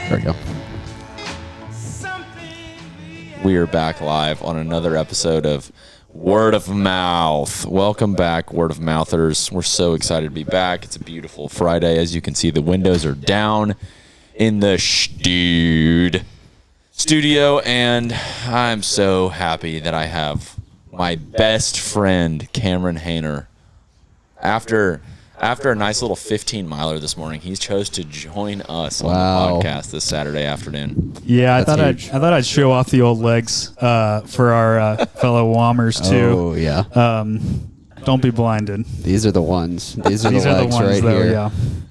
There we go. We are back live on another episode of Word of Mouth. Welcome back, Word of Mouthers. We're so excited to be back. It's a beautiful Friday. As you can see, the windows are down in the studio, and I'm so happy that I have my best friend, Cameron Hayner. After a nice little 15-miler this morning, he chose to join us on the podcast this Saturday afternoon. Yeah, I thought I'd show off the old legs for our fellow Whammers too. Oh yeah. Don't be blinded. These are the ones. These are the legs right here. Yeah.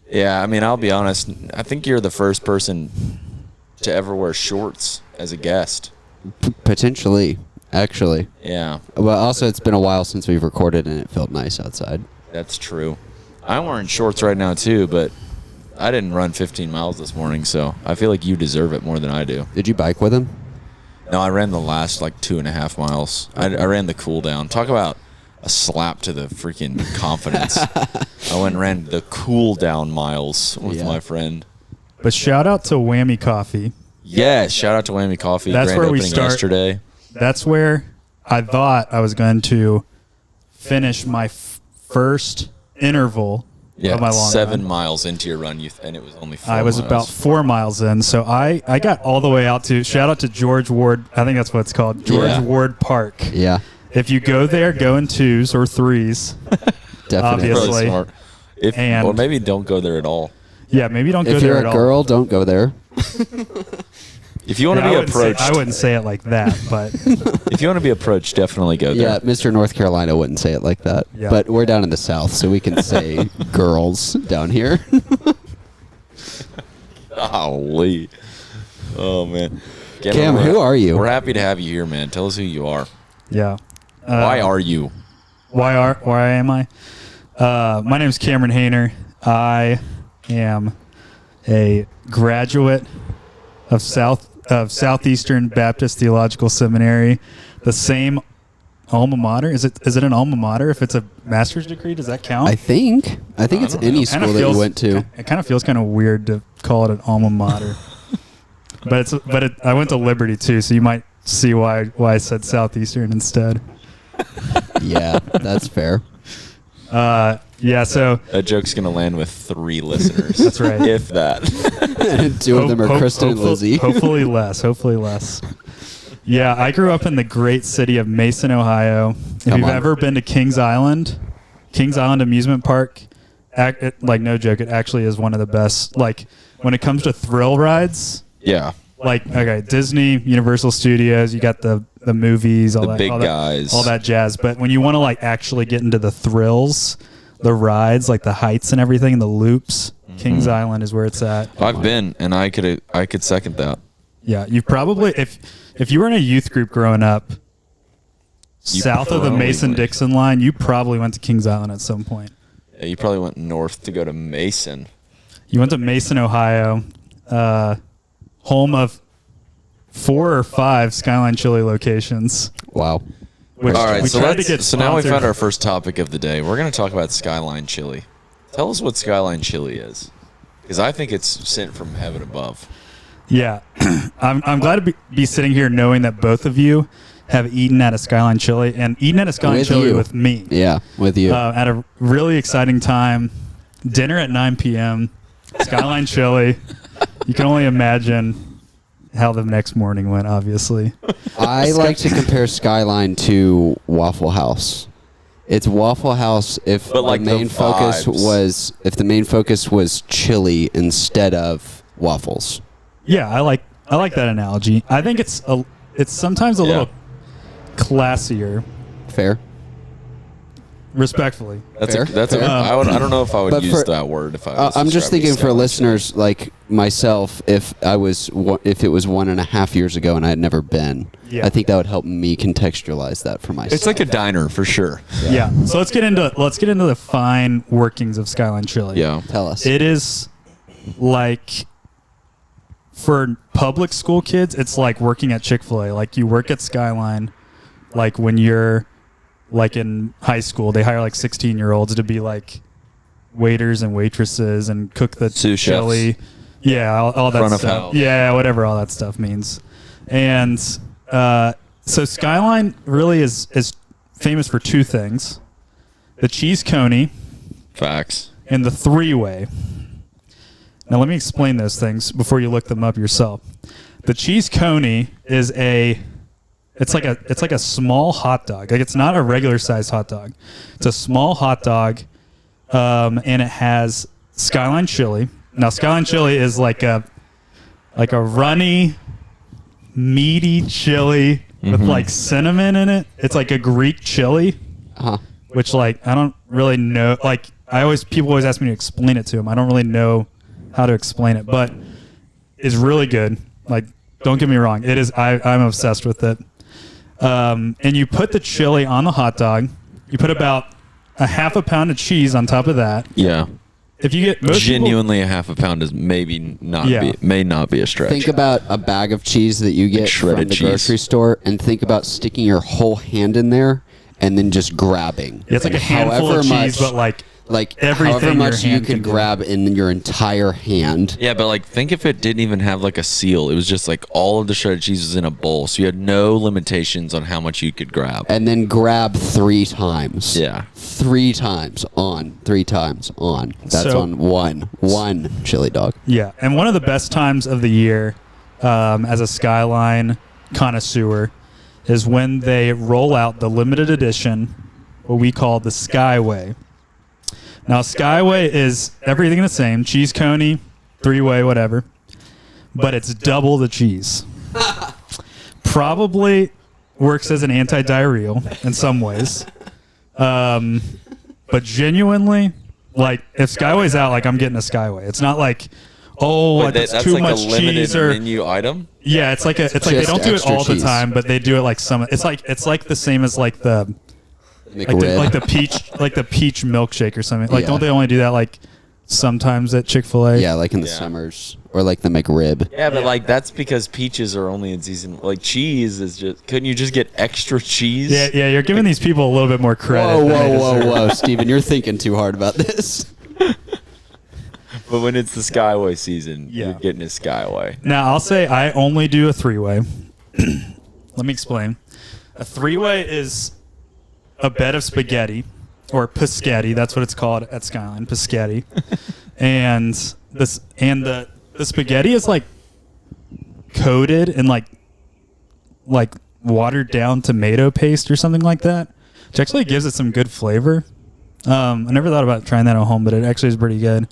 Yeah, I mean, I'll be honest. I think you're the first person to ever wear shorts as a guest. Potentially, actually. Yeah. Well, also it's been a while since we've recorded, and it felt nice outside. That's true. I'm wearing shorts right now too, but I didn't run 15 miles this morning, so I feel like you deserve it more than I do. Did you bike with him? No, I ran the last like 2.5 miles. I ran the cool down. Talk about a slap to the freaking confidence. I went and ran the cool down miles with my friend. But shout out to Whammy Coffee. Yeah, shout out to Whammy Coffee. That's Grand where we opening start. Yesterday. That's where I thought I was going to finish my first interval of my long 7 run. miles into your run, and it was only 4 I was miles. about 4 miles in, so I got all the way out to, shout out to George Ward, I think that's what it's called, George Ward Park. Yeah. If you go there, go in 2s or 3s. Definitely. Obviously. Really smart. Or maybe don't go there at all. Yeah, maybe don't go If there you're at a all. girl, don't go there. If you want to be approached, I wouldn't say it like that, but if you want to be approached, definitely go there. Yeah, Mr. North Carolina wouldn't say it like that. Yeah. But we're down in the South, so we can say girls down here. Golly. Oh, man. Cam, who are you? We're happy to have you here, man. Tell us who you are. yeah. Why are you? Why am I? My name is Cameron Hayner. I am a graduate of Southeastern Baptist Theological Seminary, the same alma mater. Is it an alma mater? If it's a master's degree, does that count? I think it's any school that you went to. It kind of feels kind of weird to call it an alma mater. I went to Liberty too, so you might see why I said Southeastern instead. Yeah, that's fair. Yeah, so That joke's going to land with 3 listeners. That's right. If that. 2 of them are Kristen and Lizzie. Hopefully less. Yeah, I grew up in the great city of Mason, Ohio. If you've ever been to Kings Island Amusement Park, like no joke, it actually is one of the best. Like when it comes to thrill rides, Yeah. like okay, Disney, Universal Studios, you got the movies, all Big guys. all that jazz. But when you want to like actually get into the thrills, the rides, like the heights and everything, and the loops, Kings Island is where it's at. I've been, and I could second that. Yeah, you've probably if you were in a youth group growing up south of the Mason-Dixon line, you probably went to Kings Island at some point. Yeah, you probably went north to go to Mason. You went to Mason, Ohio, home of 4 or 5 Skyline Chili locations. Wow. Which All right, we so tried to get now we sponsored. found our first topic of the day. We're going to talk about Skyline Chili. Tell us what Skyline Chili is, because I think it's sent from heaven above. Yeah, I'm glad to be sitting here knowing that both of you have eaten at a Skyline Chili and eaten at a Skyline Chili with me. Yeah, with you. At a really exciting time. Dinner at 9 p.m. Skyline Chili. You can only imagine how the next morning went, obviously. I like to compare Skyline to Waffle House. It's Waffle House if But like the main the focus was chili instead of waffles. Yeah, I like that analogy. I think it's sometimes a little classier. Fair. Respectfully. Fair. I don't know if I would But use that word if I was I'm just describing thinking for Skyline listeners like myself, if it was 1.5 years ago and I had never been, Yeah. I think that would help me contextualize that for myself. It's like a diner for sure. Yeah. So let's get into the fine workings of Skyline Chili. Yeah. Tell us. It is like for public school kids, it's like working at Chick-fil-A. Like you work at Skyline, like when you're like in high school, they hire like 16-year-olds to be like waiters and waitresses and cook the Sous chili. chefs. Yeah, all that Front of stuff. house. Yeah, whatever all that stuff means. And so Skyline really is famous for two things: the cheese coney Facts. and the three-way. Now let me explain those things before you look them up yourself. The cheese coney is it's like a small hot dog. Like, it's not a regular sized hot dog. It's a small hot dog, and it has Skyline Chili. Now Skyline Chili is like a runny, meaty chili with like cinnamon in it. It's like a Greek chili, which like I don't really know. Like people always ask me to explain it to them. I don't really know how to explain it, but it's really good. Like, don't get me wrong, it is. I'm obsessed with it. And you put the chili on the hot dog. You put about a half a pound of cheese on top of that. Yeah. If you get Genuinely a half a pound is may not be a stretch. Think about a bag of cheese that you get from shredded the cheese. grocery store, and think about sticking your whole hand in there and then just grabbing. It's like a handful of cheese, but like everything however much your you hand could can do. grab in your entire hand. Yeah, but like think if it didn't even have like a seal. It was just like all of the shredded cheese was in a bowl, so you had no limitations on how much you could grab. And then grab 3 times. Yeah. 3 times on, 3 times on. That's So- on one chili dog. Yeah, and one of the best times of the year as a Skyline connoisseur is when they roll out the limited edition, what we call the Skyway. Now, Skyway is everything the same, cheese coney, 3-way, whatever, but it's double the cheese. Probably works as an anti-diarrheal in some ways. But genuinely, like, if Skyway's out, like, I'm getting a Skyway. It's not like, that's too like much a limited cheese or menu item. yeah, it's like they don't do it extra all the cheese. time, but they do it like some. It's like the same as like the McRib. like the peach milkshake or something. Like, Yeah. don't they only do that like sometimes at Chick-fil-A? Yeah, like in the Yeah. summers. Or like the McRib. Yeah, but like that's because peaches are only in season. Like cheese is just. Couldn't you just get extra cheese? Yeah. You're giving these people a little bit more credit. than they deserve. Whoa, Steven, you're thinking too hard about this. But when it's the Skyway season, Yeah. you're getting a Skyway. Now I'll say I only do a 3-way. Let me explain. A 3-way is a bed of spaghetti, or paschetti. That's what it's called at Skyline, paschetti. and the spaghetti is like coated in like watered down tomato paste or something like that, which actually gives it some good flavor. I never thought about trying that at home, but it actually is pretty good.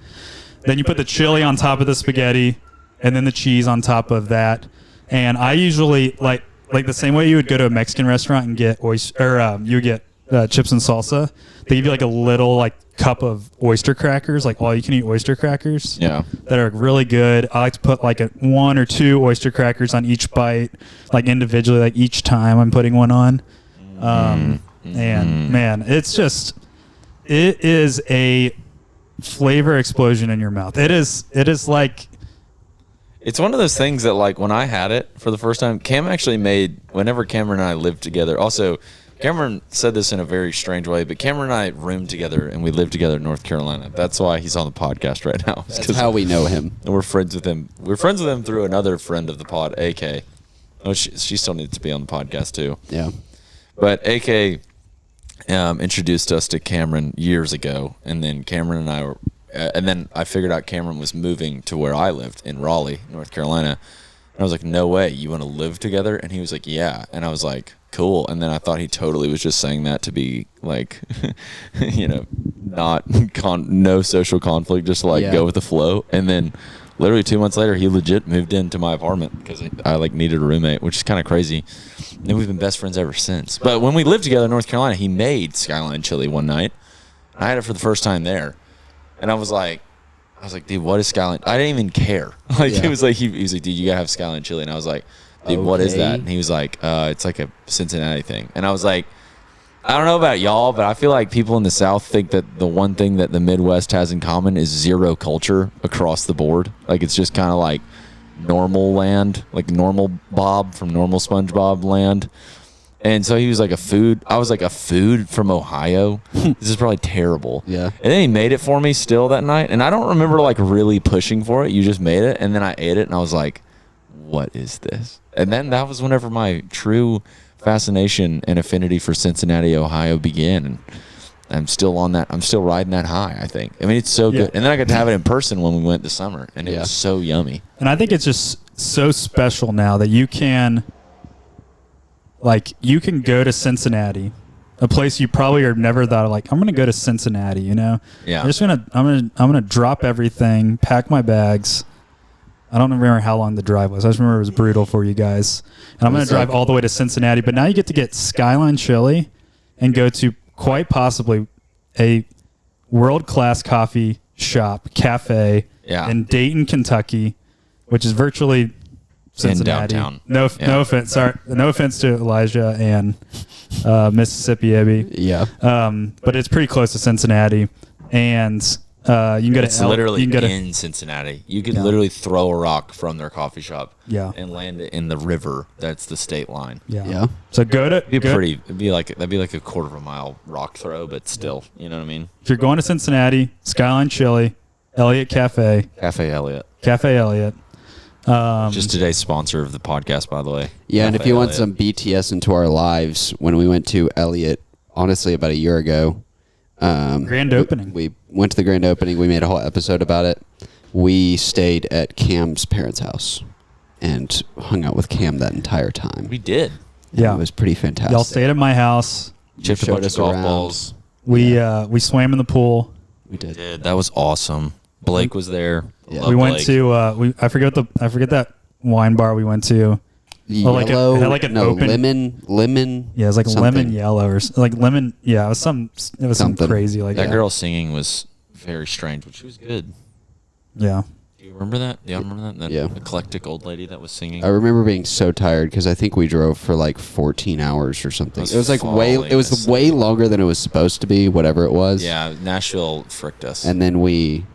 Then you put the chili on top of the spaghetti, and then the cheese on top of that. And I usually like the same way you would go to a Mexican restaurant and get you would get chips and salsa. They give you like a little like cup of oyster crackers, like all you can eat oyster crackers. Yeah. That are really good. I like to put like 1 or 2 oyster crackers on each bite, like individually, like each time I'm putting one on. And man, it is a flavor explosion in your mouth. It is like, It's one of those things that, like, when I had it for the first time, Cam actually made, whenever Cameron and I lived together. Also, Cameron said this in a very strange way, but Cameron and I roomed together, and we lived together in North Carolina. That's why he's on the podcast right now. That's how we know him. And we're friends with him. We're friends with him through another friend of the pod, AK. Oh, she still needs to be on the podcast, too. Yeah. But AK introduced us to Cameron years ago, and then Cameron and I were, and then I figured out Cameron was moving to where I lived in Raleigh, North Carolina. And I was like, no way, you want to live together? And he was like, yeah. And I was like, cool. And then I thought he totally was just saying that to be like, no social conflict, just to like go with the flow. And then literally 2 months later, he legit moved into my apartment because I like needed a roommate, which is kind of crazy. And we've been best friends ever since. But when we lived together in North Carolina, he made Skyline Chili one night. I had it for the first time there. And I was like, dude, what is Skyline? I didn't even care. Like, Yeah. It was like, he was like, dude, you gotta have Skyline Chili. And I was like, dude, what is that? And he was like, it's like a Cincinnati thing. And I was like, I don't know about y'all, but I feel like people in the South think that the one thing that the Midwest has in common is zero culture across the board. Like, it's just kind of like normal land, like normal Bob from normal SpongeBob land. And so he was like I was like, a food from Ohio? This is probably terrible. Yeah. And then he made it for me still that night. And I don't remember like really pushing for it. You just made it. And then I ate it and I was like, what is this? And then that was whenever my true fascination and affinity for Cincinnati, Ohio began. And I'm still on that. I'm still riding that high, I think. I mean, it's so good. And then I got to have it in person when we went this summer. And it was so yummy. And I think it's just so special now that you can go to Cincinnati, a place you probably have never thought of, like, I'm going to go to Cincinnati, you know? Yeah. I'm going to drop everything, pack my bags. I don't remember how long the drive was. I just remember it was brutal for you guys. And I'm going to drive all the way to Cincinnati. But now you get to get Skyline Chili and go to quite possibly a world-class coffee shop, cafe in Dayton, Kentucky, which is virtually Cincinnati. In downtown. No offense. Sorry. No offense to Elijah and Mississippi, Abby. Yeah. But it's pretty close to Cincinnati. And you can go It's literally in Cincinnati. You could literally throw a rock from their coffee shop and land it in the river. That's the state line. Yeah. So it'd be like a quarter of a mile rock throw, but still, you know what I mean? If you're going to Cincinnati, Skyline Chili, Elliott Cafe. Cafe Elliott. Just today's sponsor of the podcast, by the way. Yeah, and Cafe if you want Elliott. some BTS into our lives, when we went to Elliott, honestly, about a year ago. Grand opening. We went to the grand opening. We made a whole episode about it. We stayed at Cam's parents' house and hung out with Cam that entire time. We did. It was pretty fantastic. Y'all stayed at my house. Chipped a bunch of golf balls. We swam in the pool. We did. That was awesome. Blake was there. Yeah. We went to I forget that wine bar we went to. Yellow, it had like an open lemon. Yeah, it was like something. lemon yellow or like lemon. Yeah, it was something crazy like that. that. Girl singing was very strange, but she was good. Yeah. Do you remember that? Do you remember that? That eclectic old lady that was singing. I remember being so tired because I think we drove for like 14 hours or something. It was like way longer than it was supposed to be, whatever it was. Yeah, Nashville fricked us. And then we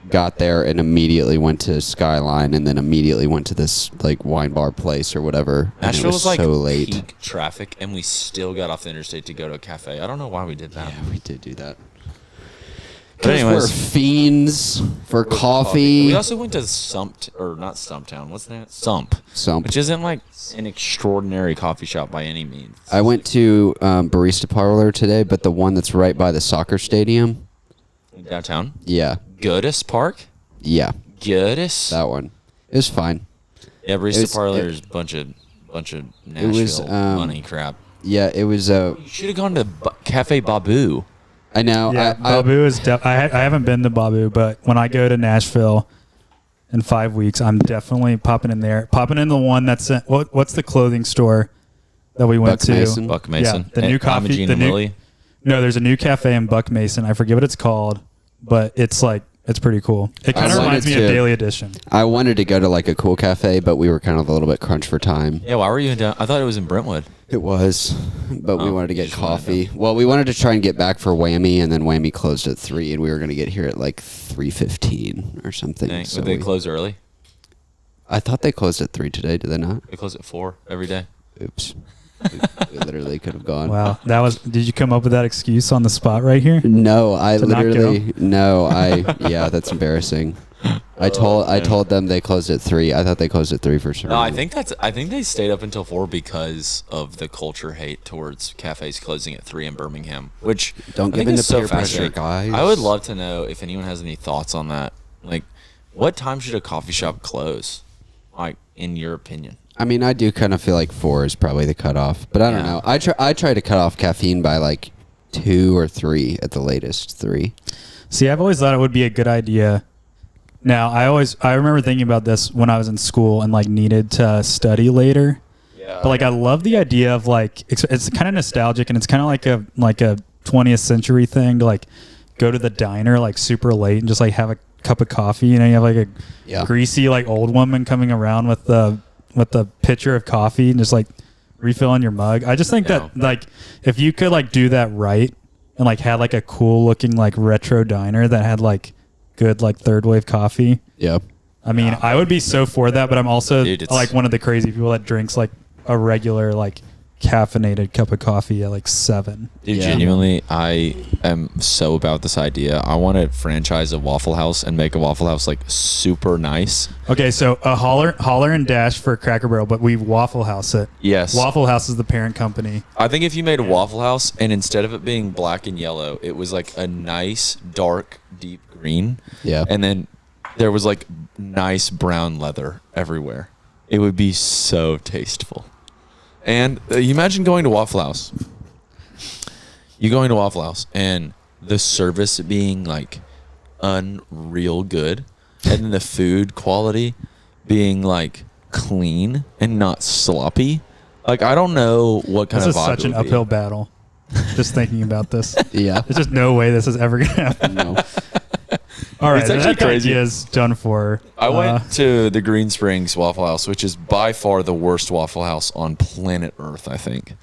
got there and immediately went to Skyline and then immediately went to this like wine bar place or whatever. Nashville and it was like so late. Peak traffic, and we still got off the interstate to go to a cafe. I don't know why we did that. Yeah, we did do that. But Because anyways, we're fiends for coffee. We also went to not Stumptown. What's that? Sump, which isn't like an extraordinary coffee shop by any means. I went to Barista Parlor today, but the one that's right by the soccer stadium. Downtown. Yeah. Goodis Park. Yeah. Goodis. That one. It was fine. Yeah, Barista Parlor is a bunch of Nashville money crap. Yeah, it was. You should have gone to Cafe Babu. I know. Yeah, Babu is. I haven't been to Babu, but when I go to Nashville in 5 weeks, I'm definitely popping in there. Popping in the one that's what's the clothing store that we went to? Buck Mason. Yeah, the new coffee. No, there's a new cafe in Buck Mason. I forget what it's called, but it's pretty cool. It kind of reminds me of Daily Edition. I wanted to go to like a cool cafe, but we were kind of a little bit crunched for time. Yeah, why were you in down? I thought it was in Brentwood. It was, but we wanted to get coffee. Well, we wanted to try and get back for Whammy, and then Whammy closed at 3, and we were going to get here at like 3:15 or something. Dang, so would they close early? I thought they closed at 3 today. Did they not? They close at 4 every day. Oops. we literally could have gone. Wow, did you come up with that excuse on the spot right here? No, yeah, that's embarrassing. I told them they closed at 3. I thought they closed at 3 for sure. No, I think they stayed up until 4 because of the culture hate towards cafes closing at 3 in Birmingham, which don't give in to peer pressure, guys. I would love to know if anyone has any thoughts on that. Like, what time should a coffee shop close? Like, in your opinion? I mean, I do kind of feel like 4 is probably the cutoff, but I don't know. I try to cut off caffeine by like 2 or 3 at the latest. 3. See, I've always thought it would be a good idea. Now, I remember thinking about this when I was in school and like needed to study later. Yeah. But like, I love the idea of like it's kind of nostalgic and it's kind of like a 20th century thing to like go to the diner like super late and just like have a cup of coffee. You know, you have like a greasy like old woman coming around with the pitcher of coffee and just like refilling your mug. I just think that like if you could like do that right and like had like a cool looking like retro diner that had like good like third wave coffee. Yeah. I mean, I would be so for that, but I'm also like one of the crazy people that drinks like a regular like caffeinated cup of coffee at like 7. Dude, Yeah. genuinely, I am so about this idea. I want to franchise a Waffle House and make a Waffle House like super nice. Okay, so a holler and dash for Cracker Barrel, but we Waffle House it. Yes. Waffle House is the parent company. I think if you made a Waffle House and instead of it being black and yellow, it was like a nice, dark, deep green. Yeah. And then there was like nice brown leather everywhere. It would be so tasteful. And you imagine going to Waffle House. You going to Waffle House and the service being like unreal good, and then the food quality being like clean and not sloppy. Like I don't know what kind This of is vibe such it an would be. uphill battle. Just thinking about this. Yeah. There's just no way this is ever gonna happen. No. All right, It's actually that crazy. idea is done for. I went to the Green Springs Waffle House, which is by far the worst Waffle House on planet Earth, I think.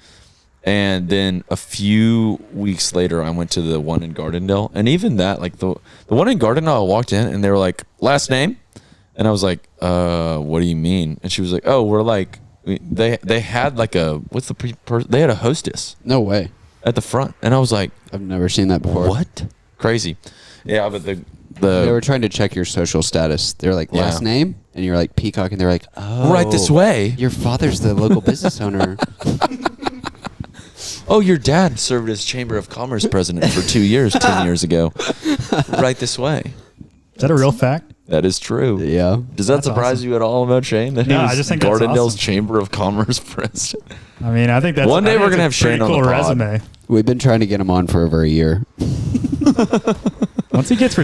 And then a few weeks later, I went to the one in Gardendale. And even that, like the one in Gardendale, I walked in and they were like, last name? And I was like, what do you mean? And she was like, oh, we're like, they had like a, what's the they had a hostess No way. at the front. And I was like, I've never seen that before. what? Crazy. Yeah, but They were trying to check your social status. They're like, Yeah. last name? And you're like, Peacock. And they're like, oh. right this way. Your father's the local business owner. Oh, your dad served as Chamber of Commerce president for 2 years, 10 years ago. Right this way. Is that a real fact? That is true. Yeah. Does that That's surprise awesome. you at all about Shane? That he No, I was just think that's Gardendale's awesome. Chamber of Commerce president. I mean, I think that's One day I think we're gonna that's have a pretty Shane on cool the pod. resume. We've been trying to get him on for over a year. Once he gets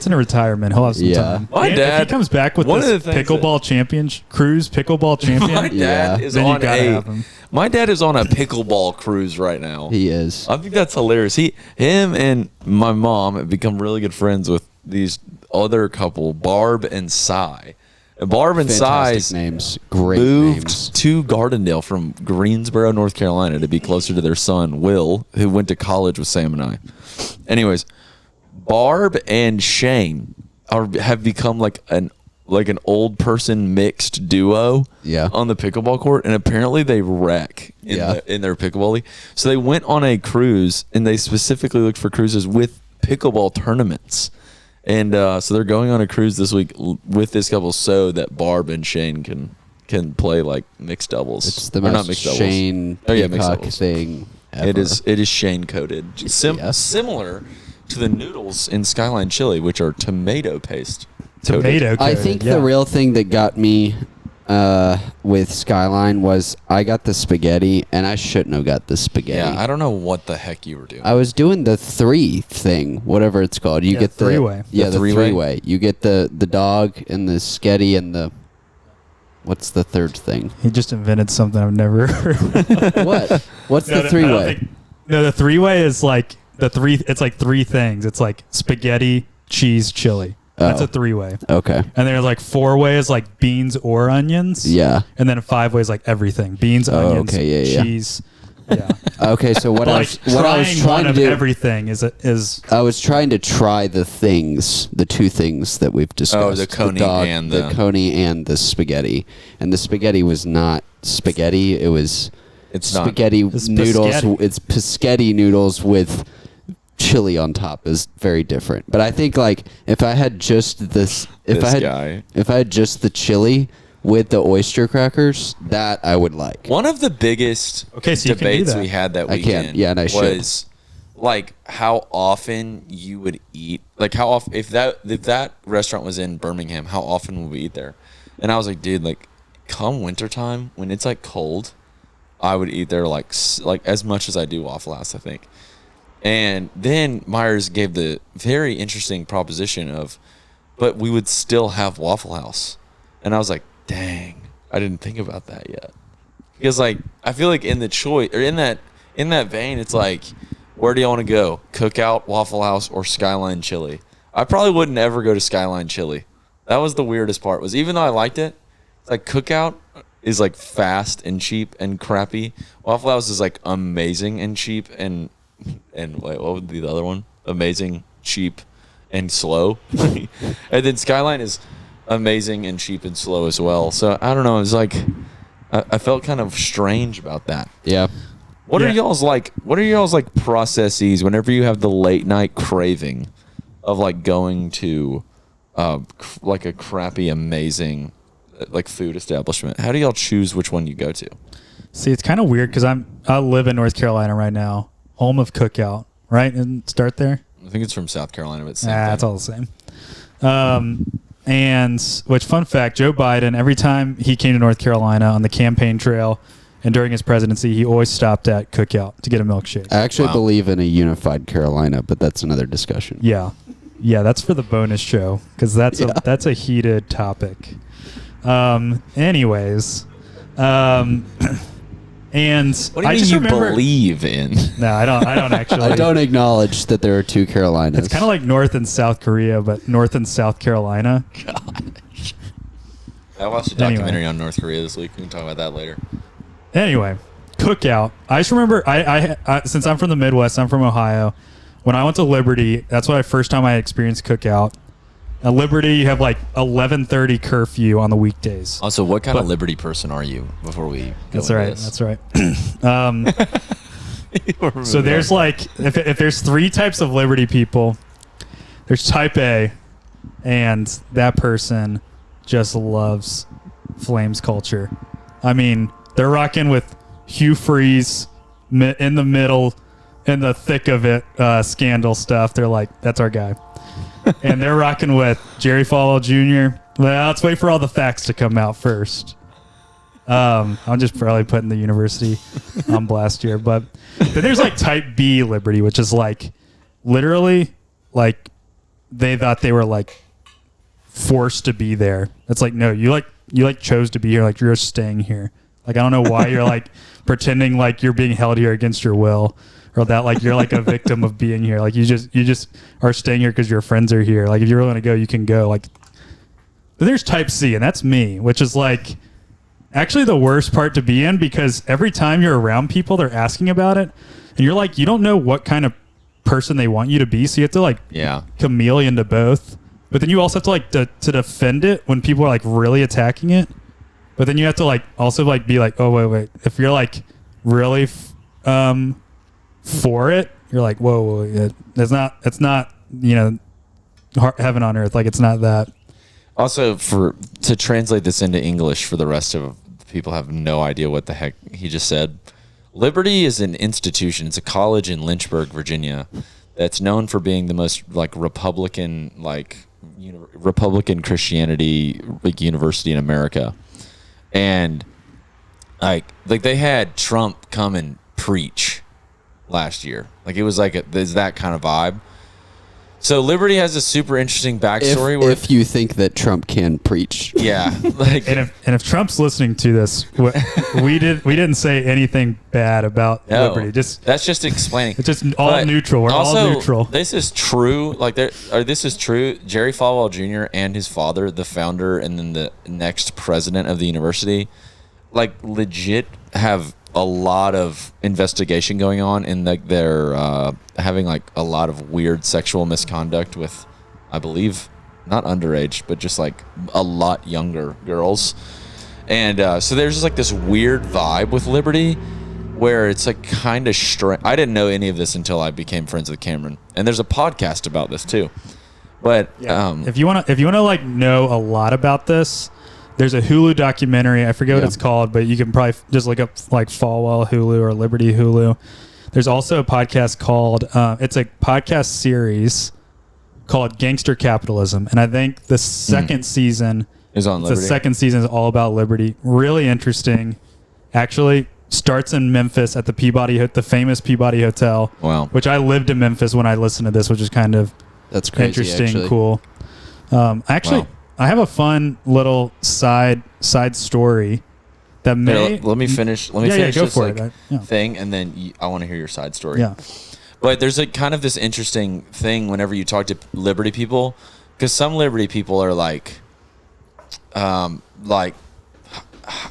into retirement, he'll have some Yeah. time. My And if dad- he comes back with one of this the things pickleball champion, cruise pickleball champion, My dad Yeah. is then you on gotta have him. My dad is on a pickleball cruise right now. He is. I think that's hilarious. Him and my mom have become really good friends with these other couple, Barb and Cy. And Barb and Fantastic Cy names. Great moved names. to Gardendale from Greensboro, North Carolina, to be closer to their son, Will, who went to college with Sam and I. Anyways, Barb and Shane have become like an old person mixed duo Yeah. on the pickleball court, and apparently they wreck in their pickleball league. So they went on a cruise, and they specifically looked for cruises with pickleball tournaments. And so they're going on a cruise this week with this couple so that Barb and Shane can play like mixed doubles. It's the Or not most mixed doubles. Shane Oh, yeah, mixed Peacock doubles. thing ever. It is Shane coated. Yes. Similar to the noodles in Skyline Chili, which are tomato paste. coated. Tomato. I coated, think yeah. the real thing that got me with Skyline was I got the spaghetti, and I shouldn't have got the spaghetti. Yeah, I don't know what the heck you were doing. I was doing the 3 thing, whatever it's called. You Yeah, get the three-way. Yeah, The the three-way? three-way. You get the dog and the sketty and the what's the third thing? He just invented something I've never heard. What? What's No, the I don't 3-way? think- No, the 3-way is like it's like 3 things. It's like spaghetti, cheese, chili. That's Oh. a 3-way. Okay. And there's like 4-way is like beans or onions. Yeah. And then a 5-way is like everything. Beans, Oh, onions, okay, yeah. cheese. Yeah. Okay, so what I Like was trying one to of do everything is I was trying to try the 2 things that we've discussed. Oh, the coney and the coney and the spaghetti. And the spaghetti was not spaghetti. It was It's not. spaghetti It's noodles. paschetti. It's paschetti noodles with chili on top is very different. But I think like if I had just this, if This I had guy. if I had just the chili with the oyster crackers, that I would like. One of the biggest Okay, so you can do debates that. we had that I can, weekend yeah, and I should. was like how often you would eat, like how often if that restaurant was in Birmingham, how often would we eat there? And I was like, dude, like come wintertime when it's like cold, I would eat there like as much as I do Waffle House, I think. And then Myers gave the very interesting proposition of, but we would still have Waffle House. And I was like, dang, I didn't think about that yet. Because like I feel like in the choice or in that vein, it's like, where do you want to go? Cookout, Waffle House, or Skyline Chili? I probably wouldn't ever go to Skyline Chili. That was the weirdest part. Was even though I liked it, it's like Cookout is like fast and cheap and crappy. Waffle House is like amazing and cheap and wait, what would be the other one? Amazing, cheap, and slow. And then Skyline is amazing and cheap and slow as well. So I don't know. It's like I felt kind of strange about that. Yeah. What are y'all's like processes whenever you have the late night craving of like going to like a crappy amazing like food establishment? How do y'all choose which one you go to? See, it's kind of weird because I live in North Carolina right now, home of Cookout, right? And start there. I think it's from South Carolina, but same thing. It's all the same. And which, fun fact, Joe Biden, every time he came to North Carolina on the campaign trail and during his presidency, he always stopped at Cookout to get a milkshake. I actually believe in a unified Carolina, but that's another discussion. Yeah, that's for the bonus show because that's a heated topic. Anyways, and what do you mean you believe in? No, I don't actually. I don't acknowledge that there are two Carolinas. It's kind of like North and South Korea, but North and South Carolina. Gosh. I watched a documentary on North Korea this week. We can talk about that later. Anyway, Cookout. I just remember, I since I'm from the Midwest, I'm from Ohio. When I went to Liberty, that's what first time I experienced Cookout. At Liberty, you have like 11:30 curfew on the weekdays. Also, what kind of Liberty person are you? Before we go that's right. That's right. So there's like if there's 3 types of Liberty people, there's Type A, and that person just loves Flames culture. I mean, they're rocking with Hugh Freeze in the middle, in the thick of it, scandal stuff. They're like, that's our guy. And they're rocking with Jerry Falwell Jr. Well, let's wait for all the facts to come out first. I'm just probably putting the university on blast here. But then there's like Type B Liberty, which is like literally like they thought they were like forced to be there. It's like, no, you chose to be here. Like, you're just staying here. Like, I don't know why you're like pretending like you're being held here against your will, or that like you're like a victim of being here. Like, you just are staying here because your friends are here. Like, if you're willing to go, you can go. Like, but there's Type C, and that's me, which is like actually the worst part to be in, because every time you're around people, they're asking about it, and you're like, you don't know what kind of person they want you to be, so you have to like chameleon to both. But then you also have to like to defend it when people are like really attacking it. But then you have to like also like be like, oh wait, if you're like really for it, you're like, whoa, it's not heaven on earth. Like, it's not that. Also, to translate this into English for the rest of people have no idea what the heck he just said. Liberty is an institution. It's a college in Lynchburg, Virginia, that's known for being the most like Republican Christianity like university in America. And like they had Trump come and preach last year. Like, it was like there's that kind of vibe. So Liberty has a super interesting backstory. If you think that Trump can preach, yeah. Like, and if Trump's listening to this, we didn't say anything bad about Liberty. That's just explaining. It's just all neutral. We're all neutral. This is true. This is true. Jerry Falwell Jr. and his father, the founder and then the next president of the university, like legit have a lot of investigation going on, and like they're having like a lot of weird sexual misconduct with, I believe, not underage, but just like a lot younger girls. And so there's just like this weird vibe with Liberty where it's like kind of strange. I didn't know any of this until I became friends with Cameron, and there's a podcast about this too. But if you want to like know a lot about this, there's a Hulu documentary. I forget what it's called, but you can probably just look up like Falwell Hulu or Liberty Hulu. There's also a podcast called, it's a podcast series called Gangster Capitalism. And I think the second season is on Liberty. The second season is all about Liberty. Really interesting. Actually starts in Memphis at the famous Peabody Hotel. Wow. Which I lived in Memphis when I listened to this, which is kind of that's crazy, interesting, actually. Cool. I have a fun little side story that may. Here, let me finish. Let me finish go this for thing, and then I want to hear your side story. Yeah. But there's like kind of this interesting thing whenever you talk to Liberty people, because some Liberty people are like I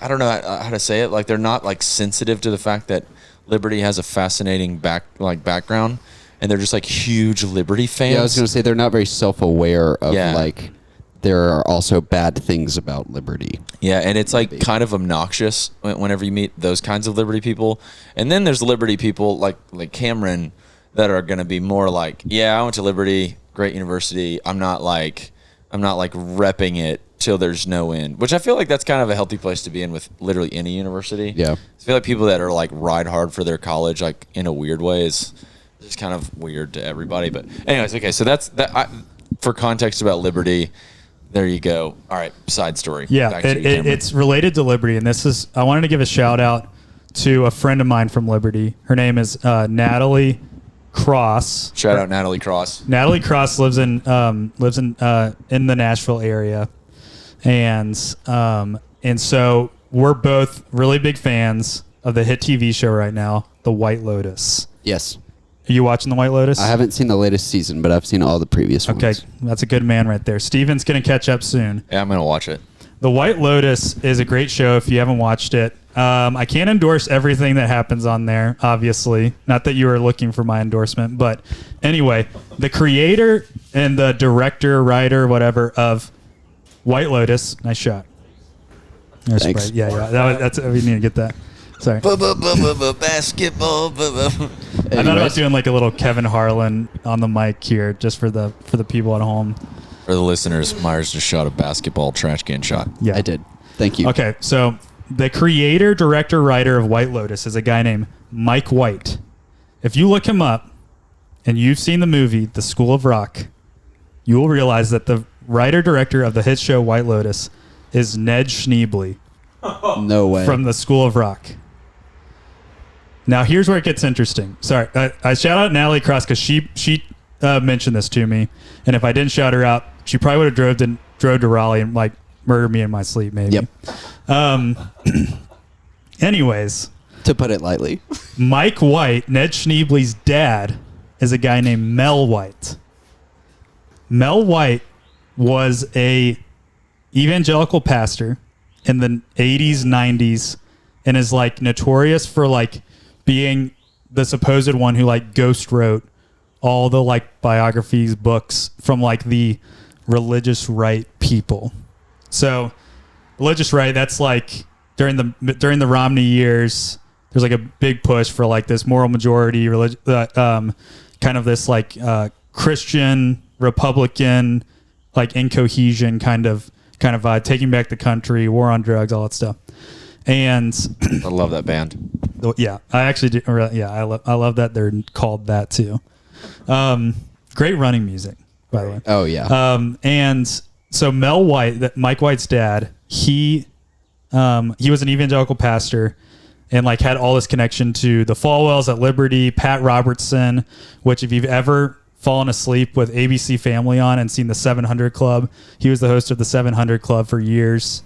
don't know how to say it. Like, they're not like sensitive to the fact that Liberty has a fascinating background, and they're just like huge Liberty fans. Yeah, I was going to say they're not very self-aware of like there are also bad things about liberty. Yeah, and it's like kind of obnoxious whenever you meet those kinds of liberty people. And then there's liberty people like Cameron that are going to be more like, yeah, I went to Liberty, great university. I'm not like repping it till there's no end, which I feel like that's kind of a healthy place to be in with literally any university. Yeah. I feel like people that are like ride hard for their college, like in a weird way, is just kind of weird to everybody. But anyways, okay, so that's that. For context about Liberty, there you go. All right, side story. Yeah, it's related to Liberty, and I wanted to give a shout out to a friend of mine from Liberty. Her name is Natalie Cross. Shout out Natalie Cross. Natalie Cross lives in the Nashville area, and so we're both really big fans of the hit TV show right now, The White Lotus. Yes. Are you watching The White Lotus? I haven't seen the latest season, but I've seen all the previous ones. Okay, that's a good man right there. Steven's going to catch up soon. Yeah, I'm going to watch it. The White Lotus is a great show if you haven't watched it. I can't endorse everything that happens on there, obviously. Not that you were looking for my endorsement, but anyway, the creator and the director, writer, whatever, of White Lotus, nice shot. Thanks. Yeah. We need to get that. Sorry. Basketball. I thought about doing like a little Kevin Harlan on the mic here, just for the people at home. For the listeners, Myers just shot a basketball trash can shot. Yeah, I did. Thank you. Okay, so the creator, director, writer of White Lotus is a guy named Mike White. If you look him up and you've seen the movie The School of Rock, you will realize that the writer, director of the hit show White Lotus is Ned Schneebly. No way. From The School of Rock. Now, here's where it gets interesting. Sorry, I shout out Natalie Cross because she mentioned this to me, and if I didn't shout her out, she probably would have drove to Raleigh and like murdered me in my sleep, maybe. Yep. Anyways, to put it lightly, Mike White, Ned Schneebly's dad, is a guy named Mel White. Mel White was a evangelical pastor in the 80s, 90s, and is like notorious for like being the supposed one who like ghost wrote all the like biographies, books from like the religious right people. So religious right, that's like during the Romney years, there's like a big push for like this moral majority kind of this like Christian Republican like incohesion kind of vibe, taking back the country, war on drugs, all that stuff. And I love that band. Yeah, I actually do. Yeah, I love that they're called that too. Great running music, by the way. Oh yeah. And so Mel White, Mike White's dad, he was an evangelical pastor, and like had all this connection to the Falwells at Liberty, Pat Robertson, which if you've ever fallen asleep with ABC Family on and seen the 700 Club, he was the host of the 700 Club for years,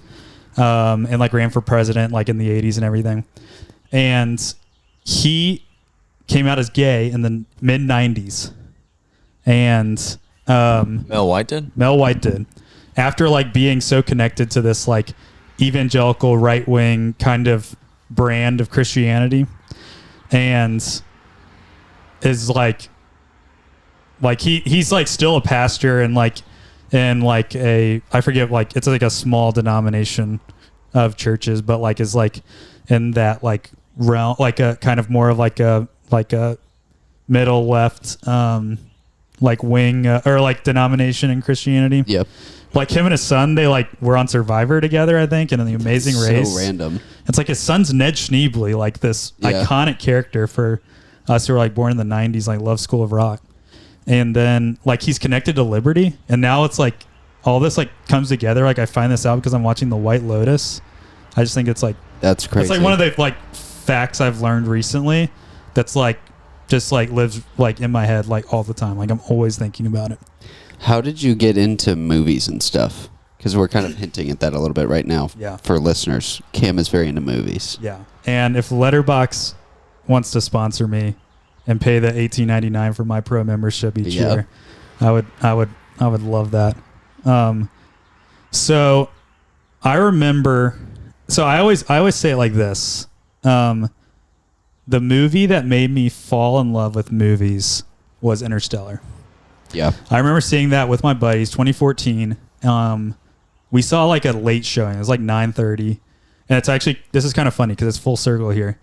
and like ran for president like in the 80s and everything. And he came out as gay in the mid 90s. And Mel White did? Mel White did. After like being so connected to this like evangelical right wing kind of brand of Christianity, and is like he's like still a pastor and like in like a, I forget, like it's like a small denomination of churches, but like is like in that like realm, like a kind of more of like a middle left like wing or like denomination in Christianity. Yep. Like him and his son, they like were on Survivor together, I think, and in The Amazing Race. So random. It's like his son's Ned Schneebly, like this iconic character for us who were like born in the 90s, like love School of Rock. And then like he's connected to Liberty, and now it's like all this like comes together. Like I find this out because I'm watching The White Lotus. I just think it's like, that's crazy. It's like one of the like facts I've learned recently that's like just like lives like in my head like all the time. Like I'm always thinking about it. How did you get into movies and stuff? Because we're kind of hinting at that a little bit right now. Yeah. For listeners, Cam is very into movies. Yeah. And if Letterboxd wants to sponsor me and pay the $18.99 for my pro membership each year, I would love that. So I remember. So I always say it like this. The movie that made me fall in love with movies was Interstellar. Yeah. I remember seeing that with my buddies, 2014, we saw like a late showing. It was like 9:30, and it's actually, this is kind of funny because it's full circle here.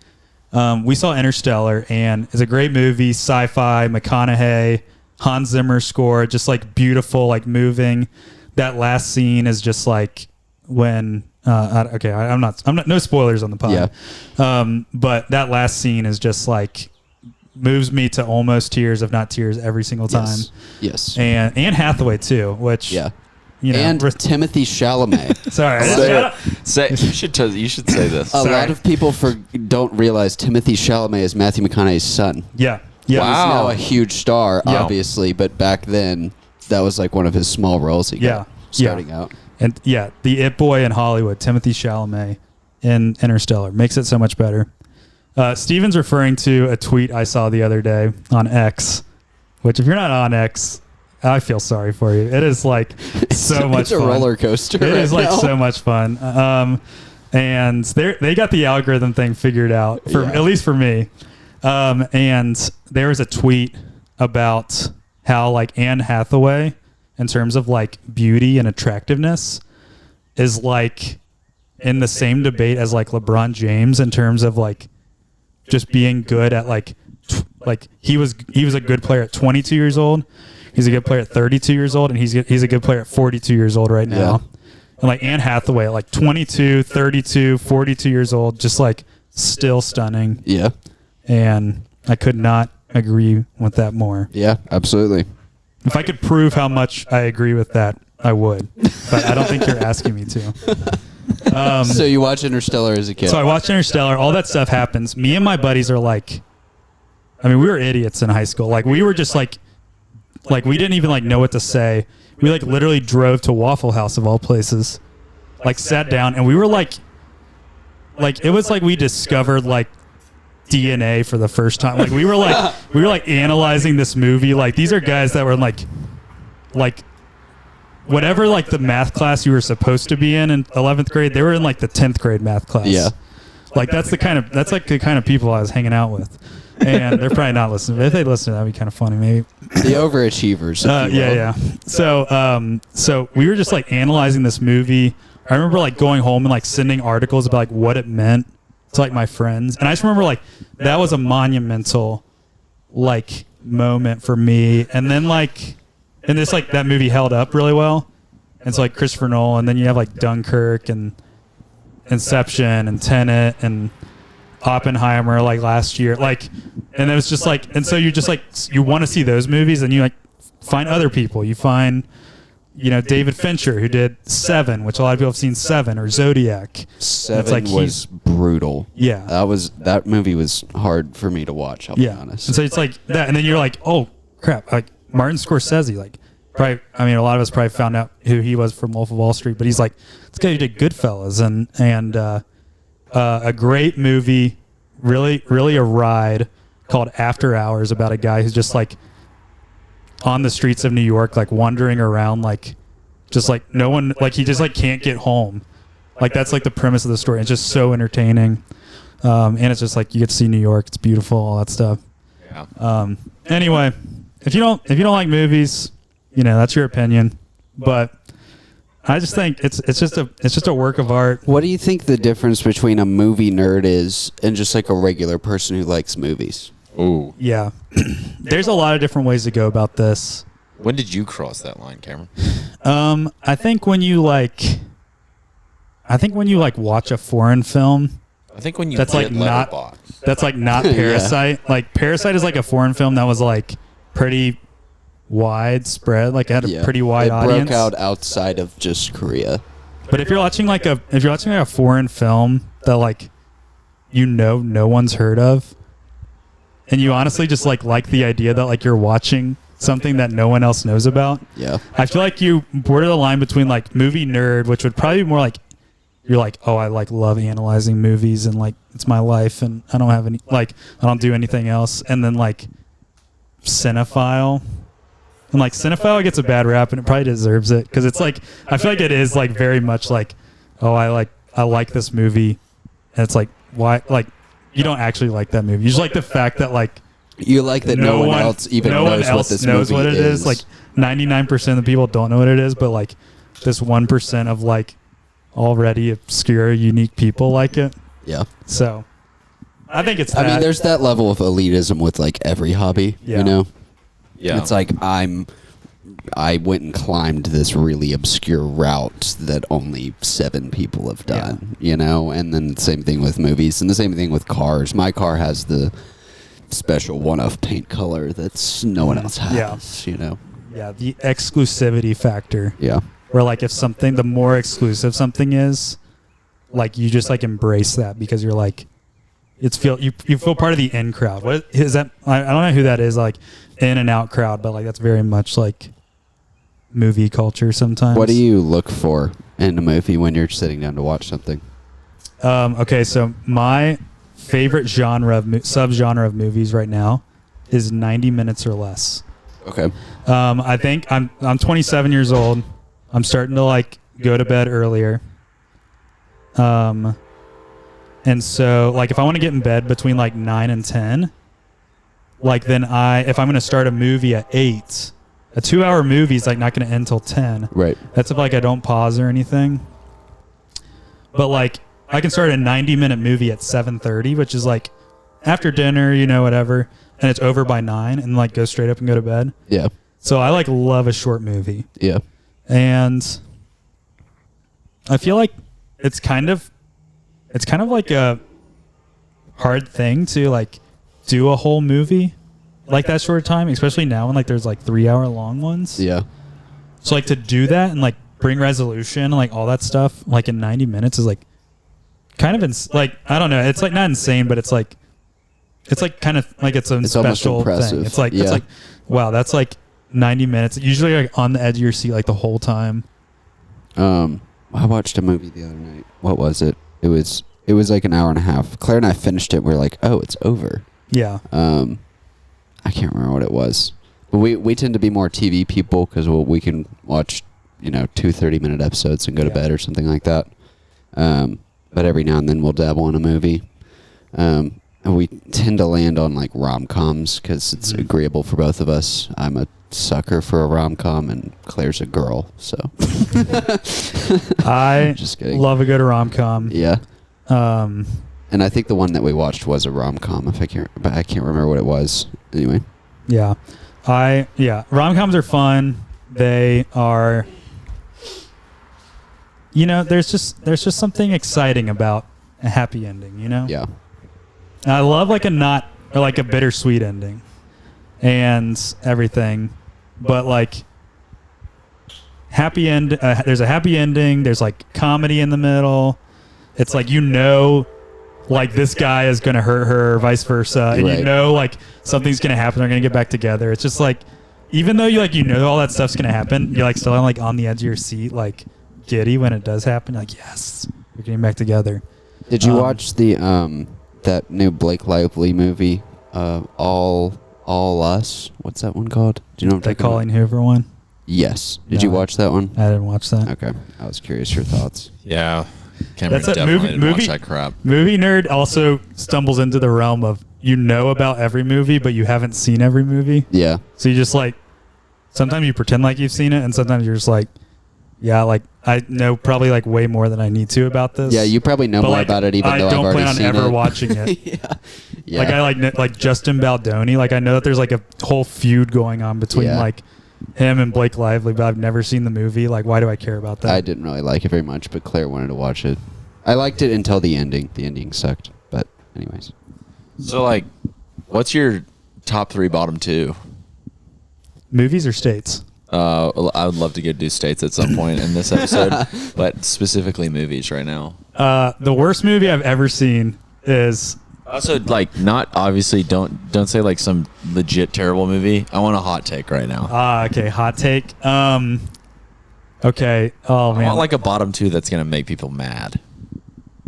We saw Interstellar, and it's a great movie, sci-fi, McConaughey, Hans Zimmer score, just like beautiful, like moving. That last scene is just like when I'm not no spoilers on the pod. Yeah. But that last scene is just like moves me to almost tears, if not tears, every single time. Yes. And Anne Hathaway too, which you know, and Timothy Chalamet. Sorry, You should say this. A lot of people don't realize Timothy Chalamet is Matthew McConaughey's son. Yeah. He's Wow. now a huge star, Yeah. obviously, but back then that was like one of his small roles he got starting out. And the It Boy in Hollywood, Timothy Chalamet in Interstellar, makes it so much better. Steven's referring to a tweet I saw the other day on X, which if you're not on X, I feel sorry for you. It is like so much It's a fun. roller coaster. It is like now. so much fun. And they got the algorithm thing figured out, at least for me. And there was a tweet about how like Anne Hathaway, in terms of like beauty and attractiveness, is like in the same debate as like LeBron James in terms of like just being good at like he was a good player at 22 years old. He's a good player at 32 years old, and he's a good player at 42 years old right now. Yeah. And like Anne Hathaway at like 22, 32, 42 years old, just like still stunning. Yeah. And I could not agree with that more. Yeah, absolutely. If I could prove how much I agree with that, I would. But I don't think you're asking me to. So you watch Interstellar as a kid? So I watched Interstellar. All that stuff happens. Me and my buddies are like, I mean, we were idiots in high school. Like we were just like we didn't even like know what to say. We like literally drove to Waffle House of all places, like sat down, and we were like it was like we discovered like DNA for the first time. Like we were like analyzing this movie. Like these are guys that were like whatever like the math class you were supposed to be in 11th grade, they were in like the 10th grade math class. Yeah. Like that's the kind of people I was hanging out with. And they're probably not listening. If they listen, that'd be kind of funny, maybe. The overachievers. if you will. Yeah. So we were just like analyzing this movie. I remember like going home and like sending articles about like what it meant to like my friends. And I just remember like that was a monumental like moment for me. And then like, and this like that movie held up really well. And so like Christopher Nolan, and then you have like Dunkirk and Inception and Tenet and Oppenheimer like last year, like, and it was just like, and so you just like you want to see those movies, and you like find other people. You find, you know, David Fincher, who did Seven, which a lot of people have seen Seven, or Zodiac. Seven like was brutal. Yeah, that movie was hard for me to watch. I'll be honest. And so it's like that, and then you're like, oh crap, like Martin Scorsese, like probably. I mean, a lot of us probably found out who he was from Wolf of Wall Street, but he's like this guy who did Goodfellas and a great movie, really a ride called After Hours, about a guy who's just like on the streets of New York, like wandering around, like just like no one, like he just like can't get home. Like that's like the premise of the story. It's just so entertaining, and it's just like you get to see New York. It's beautiful, all that stuff. Yeah. Anyway, if you don't like movies, you know, that's your opinion, but I just think it's just a work of art. What do you think the difference between a movie nerd is and just like a regular person who likes movies? Ooh. Yeah. There's a lot of different ways to go about this. When did you cross that line, Cameron? I think when you like watch a foreign film, I think when you that's like not Letterboxd. that's like not Parasite. Like Parasite is like a foreign film that was like pretty widespread, like it had a pretty wide audience. It broke out outside of just Korea. But if you're watching like a foreign film that like no one's heard of, and you honestly just like the idea that like you're watching something that no one else knows about, I feel like you border the line between like movie nerd, which would probably be more like you're like, oh, I like love analyzing movies and like it's my life and I don't have any, like I don't do anything else, and then like cinephile. And like cinephile gets a bad rap, and it probably deserves it, because it's like I feel like it is like very much like, oh, I like this movie, and it's like, why, like you don't actually like that movie. You just like the fact that like you like that no one else even knows what this movie what it is. Like 99% of the people don't know what it is, but like this 1% of like already obscure, unique people like it. Yeah. So I think it's that. I mean, there's that level of elitism with like every hobby, Yeah. you know? Yeah. It's like I went and climbed this really obscure route that only 7 people have done, you know? And then the same thing with movies and the same thing with cars. My car has the special one-off paint color that's no one else has, you know? Yeah, the exclusivity factor. Yeah. Where like if something, the more exclusive something is, like you just like embrace that because you're like, you feel part of the in crowd. What is that? I don't know who that is, like in and out crowd, but like that's very much like movie culture sometimes. What do you look for in a movie when you're sitting down to watch something? Okay, so my favorite subgenre of movies right now is 90 minutes or less. Okay. I think I'm 27 years old. I'm starting to like go to bed earlier. And so like if I want to get in bed between like 9 and 10, like then if I'm going to start a movie at 8, a 2-hour movie is like not going to end till 10. Right. That's if like I don't pause or anything. But like I can start a 90-minute movie at 7:30, which is like after dinner, you know, whatever, and it's over by 9 and like go straight up and go to bed. Yeah. So I like love a short movie. Yeah. And I feel like it's kind of like a hard thing to like do a whole movie like that short time, especially now when like there's like 3-hour long ones. Yeah. So like to do that and like bring resolution and like all that stuff like in 90 minutes is like kind of like I don't know, it's like not insane, but it's like kind of like its own special thing. It's like wow, that's like 90 minutes. Usually like on the edge of your seat like the whole time. I watched a movie the other night. What was it? It was like an hour and a half. Claire and I finished it. We're like, oh, it's over. Yeah. I can't remember what it was. But we tend to be more TV people because we can watch, 2 30-minute episodes and go to bed or something like that. But every now and then we'll dabble in a movie. And we tend to land on like rom-coms because it's agreeable for both of us. I'm a sucker for a rom-com and Claire's a girl, so I just kidding. Love a good rom-com. Yeah. And I think the one that we watched was a rom-com, but I can't remember what it was. Anyway. Yeah. Rom-coms are fun. They are, there's just something exciting about a happy ending, Yeah. And I love like a bittersweet ending and everything, but like happy end. There's a happy ending. There's like comedy in the middle. It's like like this guy is gonna hurt her, or vice versa, and like something's gonna happen. They're gonna get back together. It's just like even though you all that stuff's gonna happen, you're like still like on the edge of your seat, like giddy when it does happen. You're like, yes, we're getting back together. Did you watch the that new Blake Lively movie, All Us? What's that one called? Do you know what I'm The talking Colleen Hoover one? Yes. Did you watch that one? I didn't watch that. Okay. I was curious your thoughts. Yeah. Cameron That's a definitely didn't watch movie. that crap. Movie nerd also stumbles into the realm of about every movie, but you haven't seen every movie. Yeah. So you just like sometimes you pretend like you've seen it, and sometimes you're just like, yeah, like I know probably like way more than I need to about this. Yeah, you probably know more about it, even though I've already seen it. I don't plan on ever watching it. Yeah. Like I like Justin Baldoni. Like I know that there's like a whole feud going on between like him and Blake Lively, but I've never seen the movie. Like, why do I care about that? I didn't really like it very much, but Claire wanted to watch it. I liked it until the ending. The ending sucked, but anyways. So, like, what's your top 3, bottom 2? Movies or states? I would love to do states at some point in this episode, but specifically movies right now. The worst movie I've ever seen is... Also, like, not obviously, don't say like some legit terrible movie. I want a hot take right now. Okay, hot take. Okay. Oh man. I want like a bottom 2 that's gonna make people mad.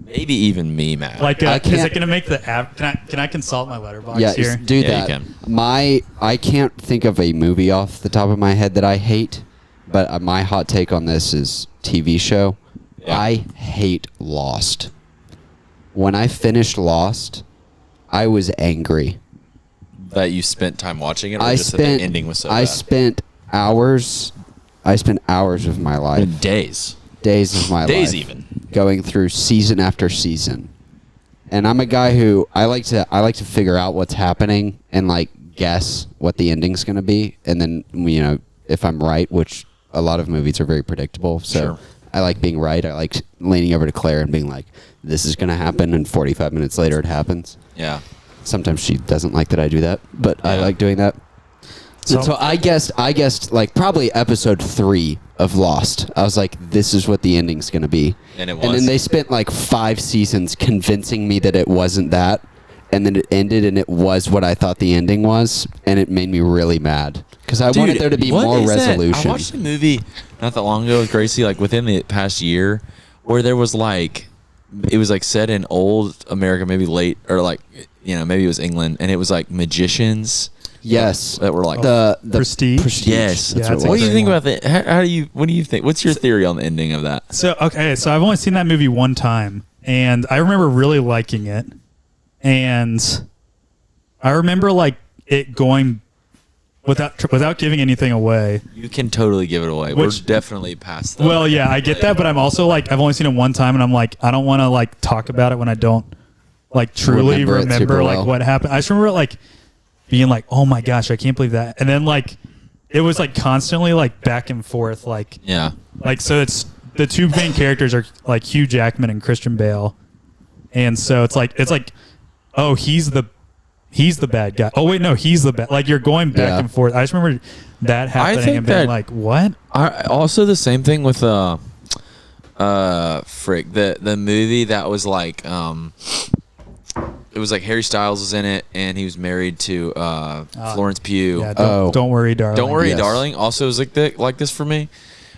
Maybe even me mad. Like, is it gonna make the app? Can I consult my letterbox here? Do that. You can. I can't think of a movie off the top of my head that I hate, but my hot take on this is TV show. Yeah. I hate Lost. When I finished Lost, I was angry. That you spent time watching it, or just that the ending was so bad? I spent hours I spent hours of my life, In days days of my life, even going through season after season. And I'm a guy who I like to figure out what's happening and like guess what the ending's going to be, and then if I'm right, which a lot of movies are very predictable, so Sure. I like being right. I like leaning over to Claire and being like, "This is going to happen," and 45 minutes later it happens. Yeah. Sometimes she doesn't like that I do that, but I Yeah. like doing that. So I guessed like probably episode 3 of Lost. I was like, this is what the ending's going to be. And it was. And then they spent like 5 seasons convincing me that it wasn't that. And then it ended and it was what I thought the ending was. And it made me really mad. Because I wanted there to be what more is that? resolution. I watched a movie not that long ago with Gracie, like within the past year, where there was like, it was like set in old America, maybe late, or like, maybe it was England. And it was like magicians. Yes. That were like the Prestige? Yes. That's Yeah, what it that's What was. do you think about that? What do you think? What's your theory on the ending of that? So I've only seen that movie one time, and I remember really liking it, and I remember like it going without giving anything away. You can totally give it away. Which- We're definitely past that. Well, yeah, I get that, but I'm also like I've only seen it one time, and I'm like I don't want to like talk about it when I don't like truly Remember it super remember like well. what happened. I just remember like being like, oh my gosh, I can't believe that, and then like it was like constantly like back and forth, like Yeah. so it's the two main characters are like Hugh Jackman and Christian Bale, and so it's like oh he's the bad guy. Oh wait, no, he's the bad. Like you're going back Yeah. and forth. I just remember that happening think and being that- like, what? Also the same thing with the movie that was like it was like Harry Styles was in it and he was married to Florence Pugh. Yeah, Oh. don't worry, darling. Don't Worry, Yes. Darling also is like this for me,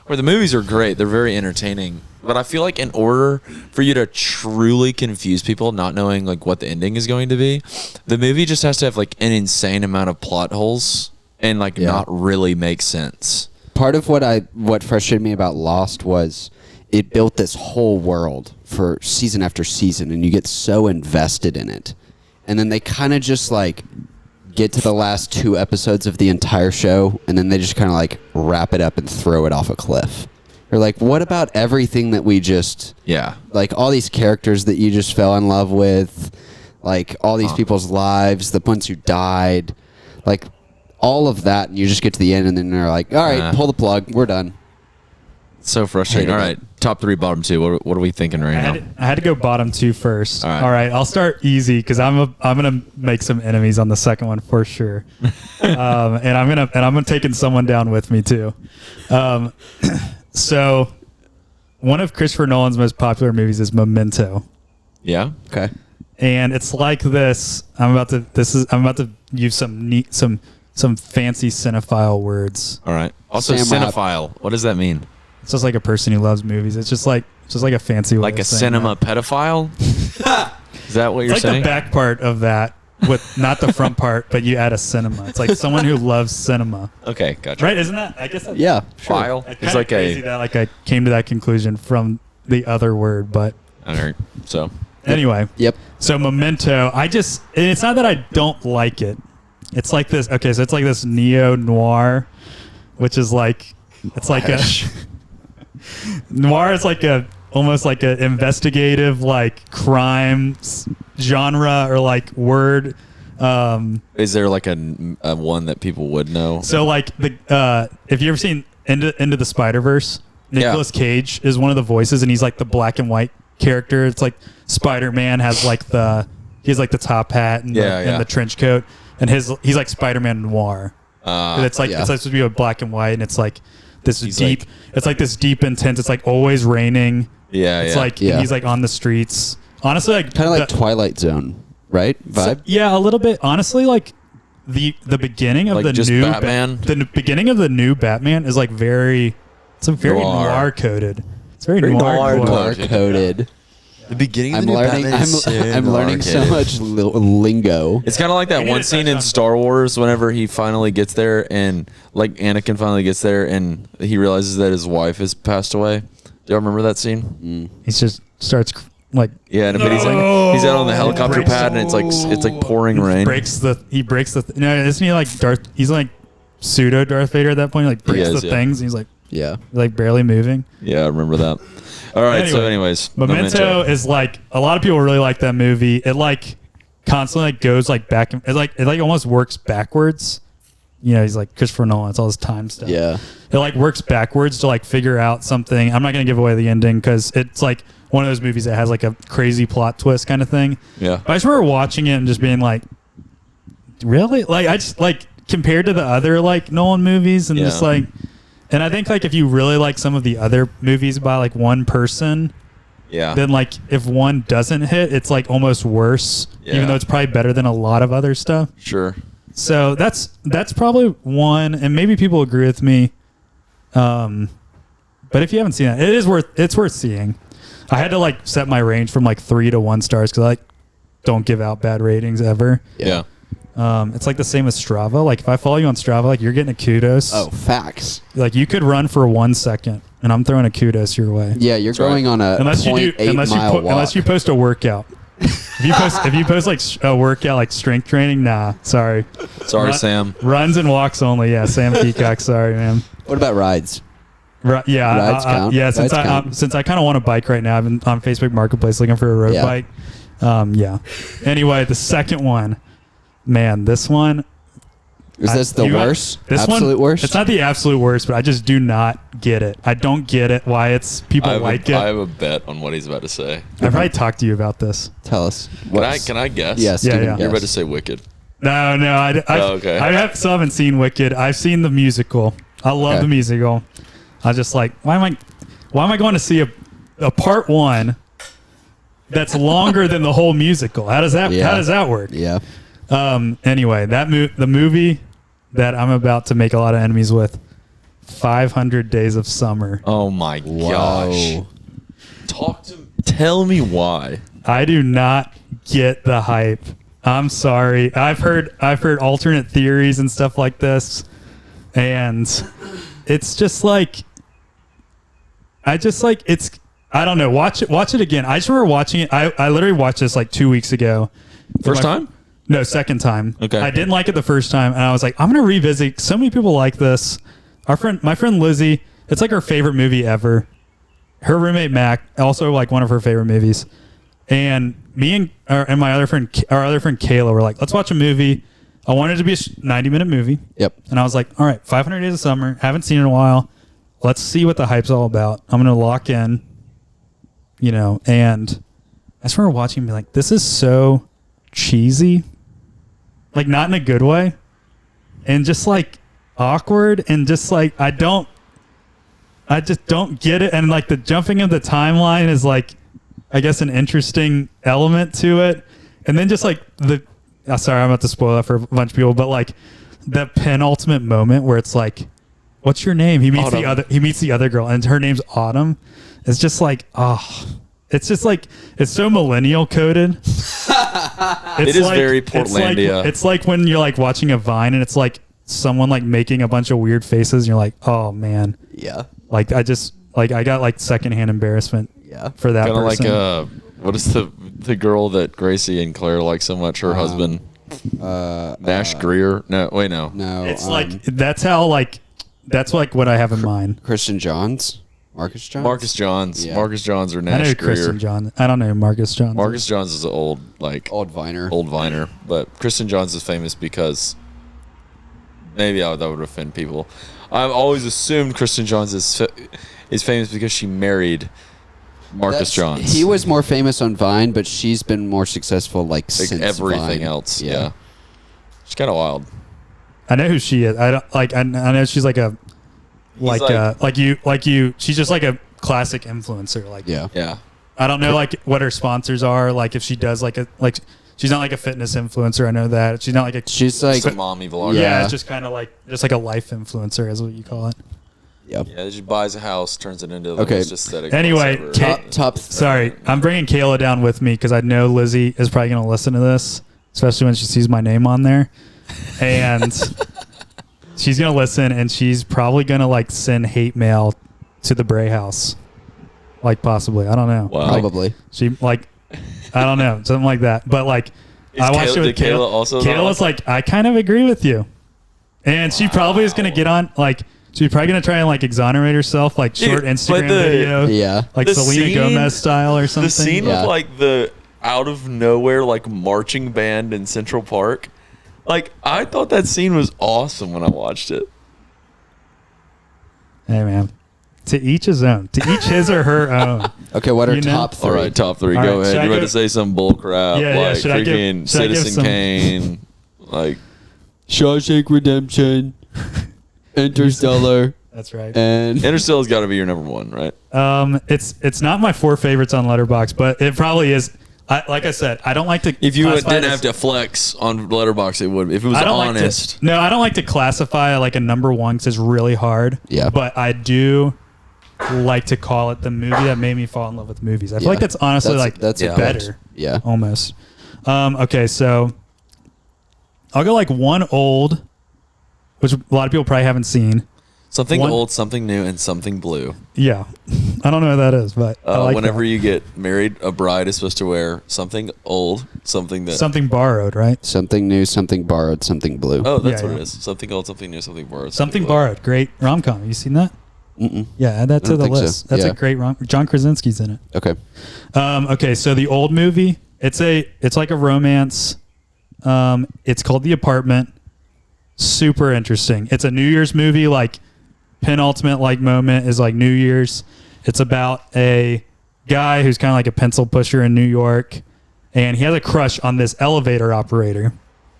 where the movies are great. They're very entertaining. But I feel like in order for you to truly confuse people, not knowing like what the ending is going to be, the movie just has to have like an insane amount of plot holes and like Yeah. not really make sense. Part of what frustrated me about Lost was it built this whole world for season after season, and you get so invested in it, and then they kind of just like get to the last 2 episodes of the entire show, and then they just kind of like wrap it up and throw it off a cliff. They're like, what about everything that we just Yeah. like all these characters that you just fell in love with, like all these people's lives, the ones who died, like all of that, and you just get to the end, and then they're like, all right, pull the plug, we're done. So frustrating. Hated All right, top 3, bottom 2. What are we thinking right now? I had to go bottom 2 first. All right. All right, I'll start easy because I'm gonna make some enemies on the second one for sure, and I'm taking someone down with me too. So, one of Christopher Nolan's most popular movies is Memento, Yeah. Okay. and it's like this. I'm about to use some fancy cinephile words. All right. Also, Sam Rapp. cinephile. What does that mean? It's just like a person who loves movies. It's just like a fancy way Like of a saying cinema that. pedophile? Is that what you're It's like saying? the back part of that, with not the front part, but you add a cinema. It's like someone who loves cinema, Okay, gotcha. right? Isn't that? I guess that's Yeah. Sure. File. It's It's kinda like crazy that like I came to that conclusion from the other word, but All right. So anyway. Yep. So Memento, and it's not that I don't like it. It's like this. Okay, so it's like this neo noir, which is like it's like a noir is like a almost like an investigative like crime genre or like word. is there like a one that people would know? So like the if you ever seen Into the Spider-Verse, Nicolas Cage is one of the voices, and he's like the black and white character. It's like Spider-Man has like the top hat and, and the trench coat, and he's like Spider-Man noir. And it's like Yeah. it's like supposed to be a black and white, and it's like this He's deep. like- it's like this deep intense. It's like always raining. Yeah, It's yeah. like Yeah. he's like on the streets. Honestly, like Kind of like the- Twilight Zone, right? so- Vibe. yeah, a little bit. Honestly, like the beginning of Like the just new Batman? the beginning of the new Batman is like it's a very Noir. noir coded. It's very, Very noir. noir coded. coded. Coded. The beginning I'm learning. I'm learning so much lingo. It's kind of like that We need one to scene touch in on- Star Wars whenever he finally gets there and like Anakin finally gets there and he realizes that his wife has passed away. Do you remember that scene? He just starts like Yeah, but he's out on the helicopter Breaks- pad and it's like pouring rain. he breaks the no, isn't he like Darth? He's like pseudo Darth Vader at that point. Like breaks is, the yeah. things. And he's like Yeah. like barely moving. Yeah, I remember that. All right. So, anyways, Memento is like a lot of people really like that movie. It like constantly like goes like back. It like almost works backwards. You know, he's like Christopher Nolan. It's all his time stuff. Yeah. It like works backwards to like figure out something. I'm not gonna give away the ending because it's like one of those movies that has like a crazy plot twist kind of thing. Yeah. But I just remember watching it and just being like, really? Like I just like compared to the other like Nolan movies and just like, and I think like if you really like some of the other movies by like one person, then like if one doesn't hit, it's like almost worse, even though it's probably better than a lot of other stuff. Sure. So that's probably one, and maybe people agree with me. But if you haven't seen it, it's worth seeing. I had to like set my range from like 3 to 1 stars because I like don't give out bad ratings ever. Yeah. It's like the same as Strava. Like if I follow you on Strava, like you're getting a kudos. Oh, facts. Like you could run for 1 second, and I'm throwing a kudos your way. Yeah, you're going on a unless you do, 0.8 mile walk. Unless you post a workout. If you post like a workout like strength training, nah, sorry. Sorry, Sam. Runs and walks only. Yeah, Sam Peacock. Sorry, man. What about rides? Right, yeah, Rides count. yeah. Rides Since I kind of want a bike right now, I've been on Facebook Marketplace looking for a road bike. Yeah. Anyway, the second one, man, this one. Is this the worst? Absolute worst? It's not the absolute worst, but I just do not get it. I don't get it. Why it's people like it. I have a bet on what he's about to say. I probably talked to you about this. Tell us. Can I guess? Yes. Yeah. You're about to say Wicked. No. Okay. I still haven't seen Wicked. I've seen the musical. I love the musical. I was just like, why am I going to see a part one that's longer than the whole musical? How does that work? Yeah. Anyway, the movie that I'm about to make a lot of enemies with, 500 Days of Summer. Oh my gosh. Tell me why. I do not get the hype. I'm sorry. I've heard alternate theories and stuff like this, and it's just like I don't know. Watch it again. I just remember watching it. I literally watched this like 2 weeks ago. First time? No, second time. Okay. I didn't like it the first time, and I was like, I'm gonna revisit. So many people like this. My friend Lizzie, it's like her favorite movie ever. Her roommate Mac, also like one of her favorite movies. And me and my other friend, our other friend Kayla, were like, let's watch a movie. I wanted it to be a 90-minute movie. Yep. And I was like, all right, 500 Days of Summer. Haven't seen it in a while. Let's see what the hype's all about. I'm gonna lock in. And I just remember watching and be like, this is so cheesy. Like, not in a good way. And just, like, awkward. And just, like, I just don't get it. And, like, the jumping of the timeline is, like, I guess an interesting element to it. And then just, like, sorry, I'm about to spoil that for a bunch of people. But, like, the penultimate moment where it's, like, what's your name? He meets the other girl. And her name's Autumn. It's just, like, it's just like it's so millennial coded. It is very Portlandia. It's like when you're like watching a Vine and it's like someone like making a bunch of weird faces and you're like, oh man. Yeah. Like I got like secondhand embarrassment. Yeah. For that Kinda person. Like what is the girl that Gracie and Claire like so much? Her husband. Nash Greer. No, wait, no. No. It's like that's like what I have in mind. Christian Johns. Marcus Johns? Marcus Johns. Yeah. Marcus Johns or Nash I know Greer. Christian John. I don't know who Marcus Johns. Marcus Johns is an old Viner. But Christian Johns is famous because maybe that would offend people. I've always assumed Christian Johns is famous because she married Marcus Johns. He was more famous on Vine, but she's been more successful since everything Vine. else. Yeah. She's kind of wild. I know who she is. I know she's like a like you. She's just like a classic influencer. Like yeah. I don't know like what her sponsors are. Like if she does she's not like a fitness influencer. I know that she's not like she's like a mommy vlogger. Yeah, it's just kind of like a life influencer is what you call it. Yep. Yeah, she buys a house, turns it into like aesthetic. Anyway, sorry, I'm bringing Kayla down with me because I know Lizzie is probably going to listen to this, especially when she sees my name on there, and. She's going to listen, and she's probably going to, like, send hate mail to the Bray house. Like, possibly. I don't know. Wow. Probably. She, like, I don't know. Something like that. But, like, I watched it with Kayla. Also Kayla's like, I kind of agree with you. And she probably is going to get on, like, So you're probably gonna try and like exonerate herself, like short Instagram video, Yeah. like The Selena scene- Gomez style or something. The scene Yeah. with like the out of nowhere like marching band in Central Park, like I thought that scene was awesome when I watched it. Hey man, to each his own. To each his or her own. Okay, what are You know? top 3? All right, top 3. All Go right, ahead. should I You about go- to say some bull crap Yeah, like should I give- freaking should I give Citizen some- Kane, like Shawshank Redemption, Interstellar, That's right. and Interstellar's got to be your number 1, right? It's not my 4 favorites on Letterboxd, but it probably is. Like I said, I don't like to. If you classify didn't it have as- to flex on Letterboxd, it would. If it was I don't honest. Like to, no, I don't like to classify like a number 1 because it's really hard. Yeah. But I do like to call it the movie that made me fall in love with movies. I feel Yeah. like that's honestly that's Yeah. better. Yeah. Almost. Okay, so I'll go like one old, which a lot of people probably haven't seen. Something One- old, something new, and something blue. Yeah. I don't know what that is, but I like Whenever that. you get married, a bride is supposed to wear something old, something that. Something borrowed, right? Something new, something borrowed, something blue. Oh, that's Yeah, what yeah. it is. Something old, something new, something borrowed. Something blue. borrowed. Great rom-com. You seen that? Mm-mm. Yeah, add that I to don't the think so. list. That's Yeah. a great rom. John Krasinski's in it. Okay. Okay, so the old movie, it's like a romance. It's called The Apartment. Super interesting. It's a New Year's movie, like penultimate like moment is like New Year's. It's about a guy who's kind of like a pencil pusher in New York, and he has a crush on this elevator operator.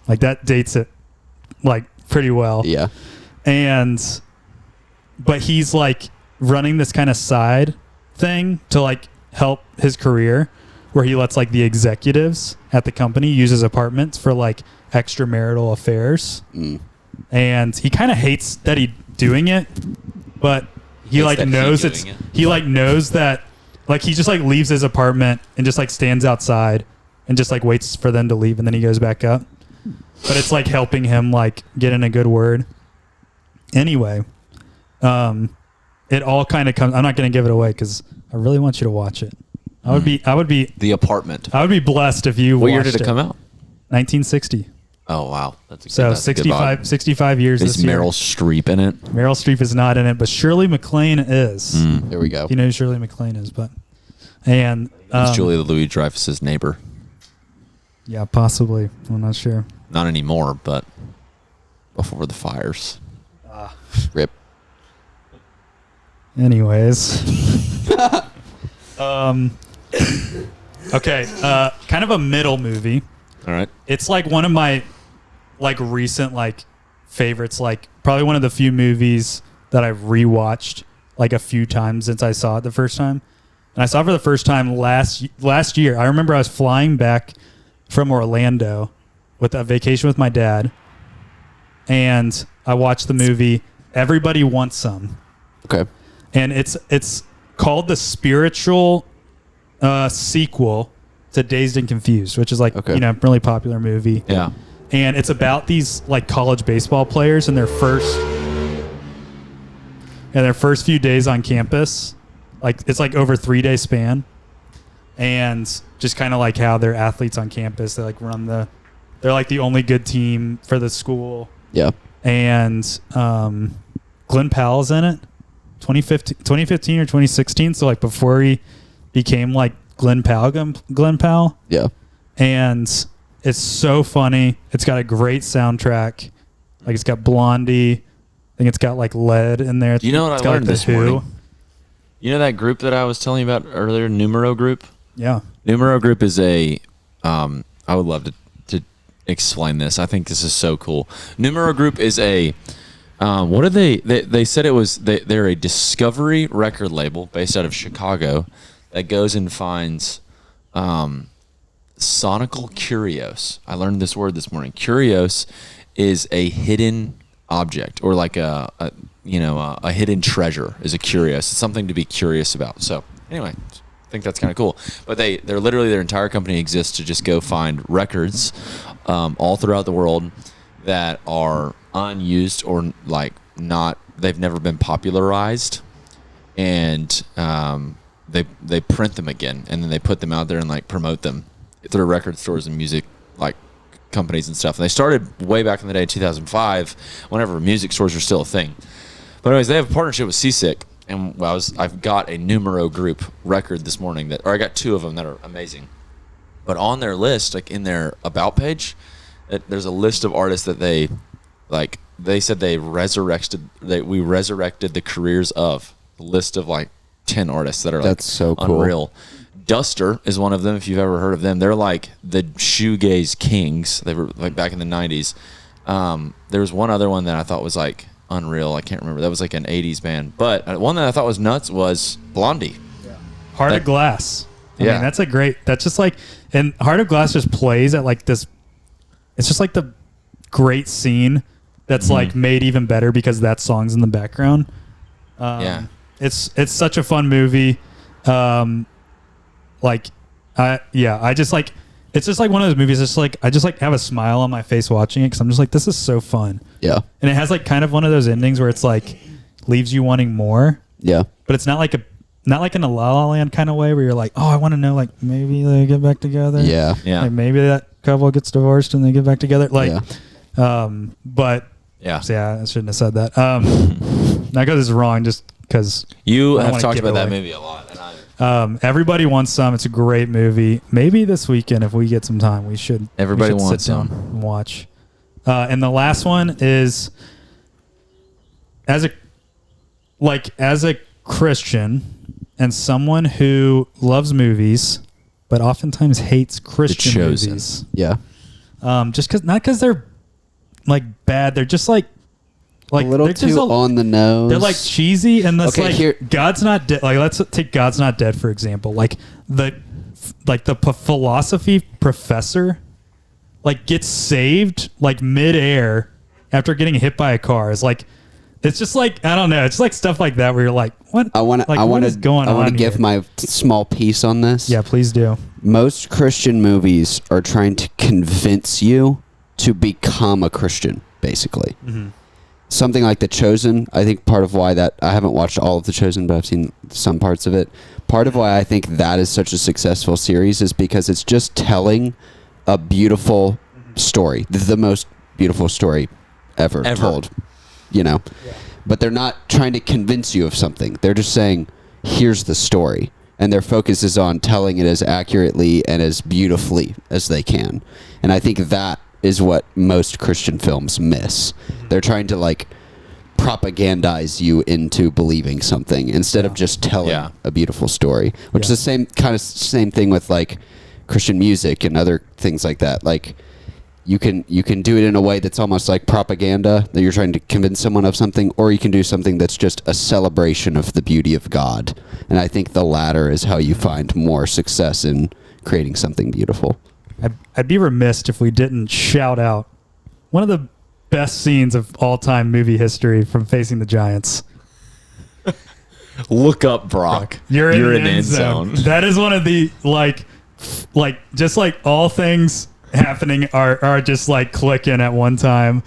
Like that dates it like pretty well. Yeah. But he's like running this kind of side thing to like help his career, where he lets like the executives at the company use his apartments for like extramarital affairs. And he kind of hates that he doing it, but he Hates like that he knows doing it's it? he like knows that like he just like leaves his apartment and just like stands outside and just like waits for them to leave, and then he goes back up. But it's like helping him like get in a good word. Anyway, it all kind of comes. I'm not going to give it away because I really want you to watch it. I would be The Apartment. blessed if you What year watched did it come out? 1960. Oh, wow. That's a good, So that's a good vibe. 65 years Is this year. Meryl Streep in it? Meryl Streep is not in it, but Shirley MacLaine is. There we go. You know who Shirley MacLaine is, but and It's Julia Louis-Dreyfus's neighbor. yeah, possibly. I'm not sure. Not anymore, but before the fires. Rip. Anyways, okay, kind of a middle movie. All right. It's like one of my like recent like favorites, like probably one of the few movies that I've rewatched like a few times since I saw it the first time. And I saw it for the first time last year. I remember I was flying back from Orlando with a vacation with my dad, and I watched the movie Everybody Wants Some. Okay. And it's called the spiritual sequel to Dazed and Confused, which is like Okay. really popular movie. Yeah. And it's about these like college baseball players and their first few days on campus. Like it's like over 3-day span, and just kind of like how they're athletes on campus. They like they're like the only good team for the school. Yeah. And Glenn Powell's in it, 2015 or 2016. So like before he became like Glenn Powell. Yeah. And it's so funny. It's got a great soundtrack. Like it's got Blondie. I think it's got like Lead in there. You know what It's I got, learned The this Who. morning? You know that group that I was telling you about earlier, Numero Group? Yeah. Numero Group is I would love to explain this. I think this is so cool. Numero Group is what are they said it was, they're a discovery record label based out of Chicago that goes and finds sonical curios. I learned this word this morning. Curios is a hidden object, or like a hidden treasure is a curious. It's something to be curious about. So anyway, I think that's kind of cool. But they're literally, their entire company exists to just go find records all throughout the world that are unused or like not, they've never been popularized, and they print them again, and then they put them out there and like promote them through record stores and music like companies and stuff. And they started way back in the day, 2005, whenever music stores were still a thing. But anyways, they have a partnership with Seasick, and I've got a numero group record this morning I got 2 of them that are amazing. But on their list, like in their about page, there's a list of artists that they said we resurrected the careers of a list of like 10 artists that are That's so cool. unreal. Duster is one of them. If you've ever heard of them, they're like the shoegaze kings. They were like back in the 90s. There was one other one that I thought was like unreal. I can't remember. That was like an 80s band. But one that I thought was nuts was Blondie. Yeah. Heart of Glass. I Yeah. mean, that's just like, and Heart of Glass just plays at like this, it's just like the great scene that's like made even better because that song's in the background. Yeah. It's such a fun movie. I just like, it's just like one of those movies. It's like, I just like have a smile on my face watching it because I'm just like, this is so fun. Yeah. And it has like kind of one of those endings where it's like leaves you wanting more. Yeah. But it's not like in a La La Land kind of way where you're like, oh, I want to know, like maybe they get back together. Yeah. Yeah. Like maybe that couple gets divorced and they get back together. Like, but Yeah. so yeah, I shouldn't have said that. Not because it's wrong, just because You I don't have wanna talked give about it that away. movie a lot. And Everybody Wants Some. It's a great movie. Maybe this weekend, if we get some time, we should. Everybody Wants sit down Some. and watch. And the last one is as a Christian and someone who loves movies, but oftentimes hates Christian Chosen. movies. Yeah. Just not because they're like bad. They're just like A little they're just too on the nose. They're like cheesy and this Okay, like here- God's Not Dead. Like let's take God's Not Dead for example. Like the philosophy professor like gets saved like midair after getting hit by a car. It's just like I don't know. It's like stuff like that where you're like, what? I want like, to. what is going on? I want to give here? my small piece on this. Yeah, please do. Most Christian movies are trying to convince you to become a Christian, basically. Mm-hmm. Something like The Chosen, I think part of why that, I haven't watched all of The Chosen, but I've seen some parts of it. Part of why I think that is such a successful series is because it's just telling a beautiful story, the most beautiful story ever. Told, you know. Yeah. But they're not trying to convince you of something. They're just saying, here's the story. And their focus is on telling it as accurately and as beautifully as they can. And I think that is what most Christian films miss. They're trying to like propagandize you into believing something instead of just telling a beautiful story, which is the same thing with like Christian music and other things like that. Like you can do it in a way that's almost like propaganda, that you're trying to convince someone of something, or you can do something that's just a celebration of the beauty of God. And I think the latter is how you find more success in creating something beautiful. I'd be remiss if we didn't shout out one of the best scenes of all-time movie history from Facing the Giants. Look up, Brock. You're in the end zone. That is one of the like just like all things happening are just like clicking at one time.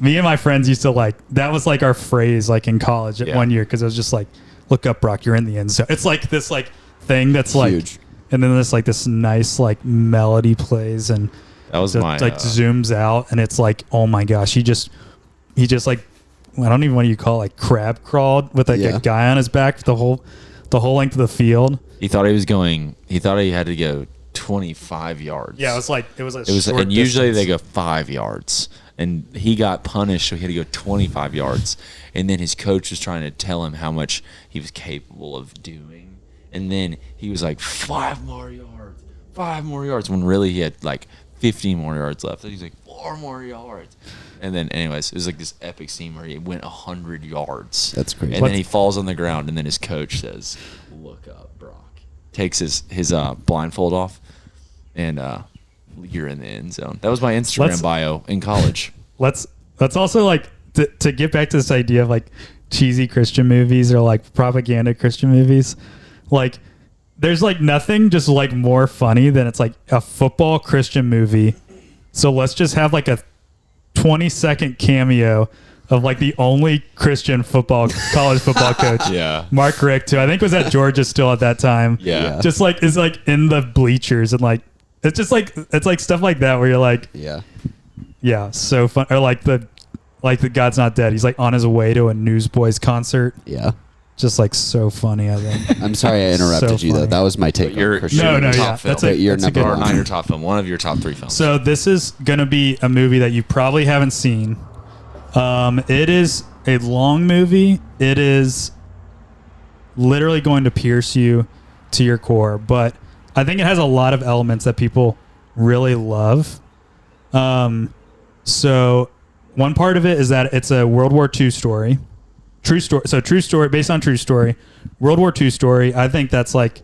Me and my friends used to like that was like our phrase like in college at 1 year because it was just like, look up, Brock. You're in the end zone. It's like this like thing that's like huge. And then there's like this nice like melody plays and that was like zooms out and it's like, oh my gosh, he just like I don't even want you to call it like crab crawled with like a guy on his back the whole length of the field. He thought he had to go 25 yards. Yeah, it was a short and usually distance. they go 5 yards. And he got punished, so he had to go 25 yards. And then his coach was trying to tell him how much he was capable of doing. And then he was like, 5 more yards, when really he had like 15 more yards left. He's like, 4 more yards. And then, anyways, it was like this epic scene where he went 100 yards. That's crazy. And then he falls on the ground, and then his coach says, look up, Brock. Takes his blindfold off, and you're in the end zone. That was my Instagram bio in college. Let's also like to get back to this idea of like cheesy Christian movies or like propaganda Christian movies. Like there's like nothing just like more funny than it's like a football Christian movie. So let's just have like a 20-second cameo of like the only Christian college football coach. Yeah. Mark Richt, who I think was at Georgia still at that time. Yeah. Just like is like in the bleachers and like it's just like it's like stuff like that where you're like, yeah, so fun. Or like like the God's Not Dead. He's like on his way to a Newsboys concert. Yeah. Just like so funny, I think. I'm sorry I interrupted So you though. funny. That was my take. Your- on Christian. your No, top yeah, film. that's a Your that's a number good Or one. one. not your top film, one of your top 3 films. So this is gonna be a movie that you probably haven't seen. It is a long movie. It is literally going to pierce you to your core, but I think it has a lot of elements that people really love. So one part of it is that it's a World War II story. True story. So true story based on true story. World War II story. I think that's like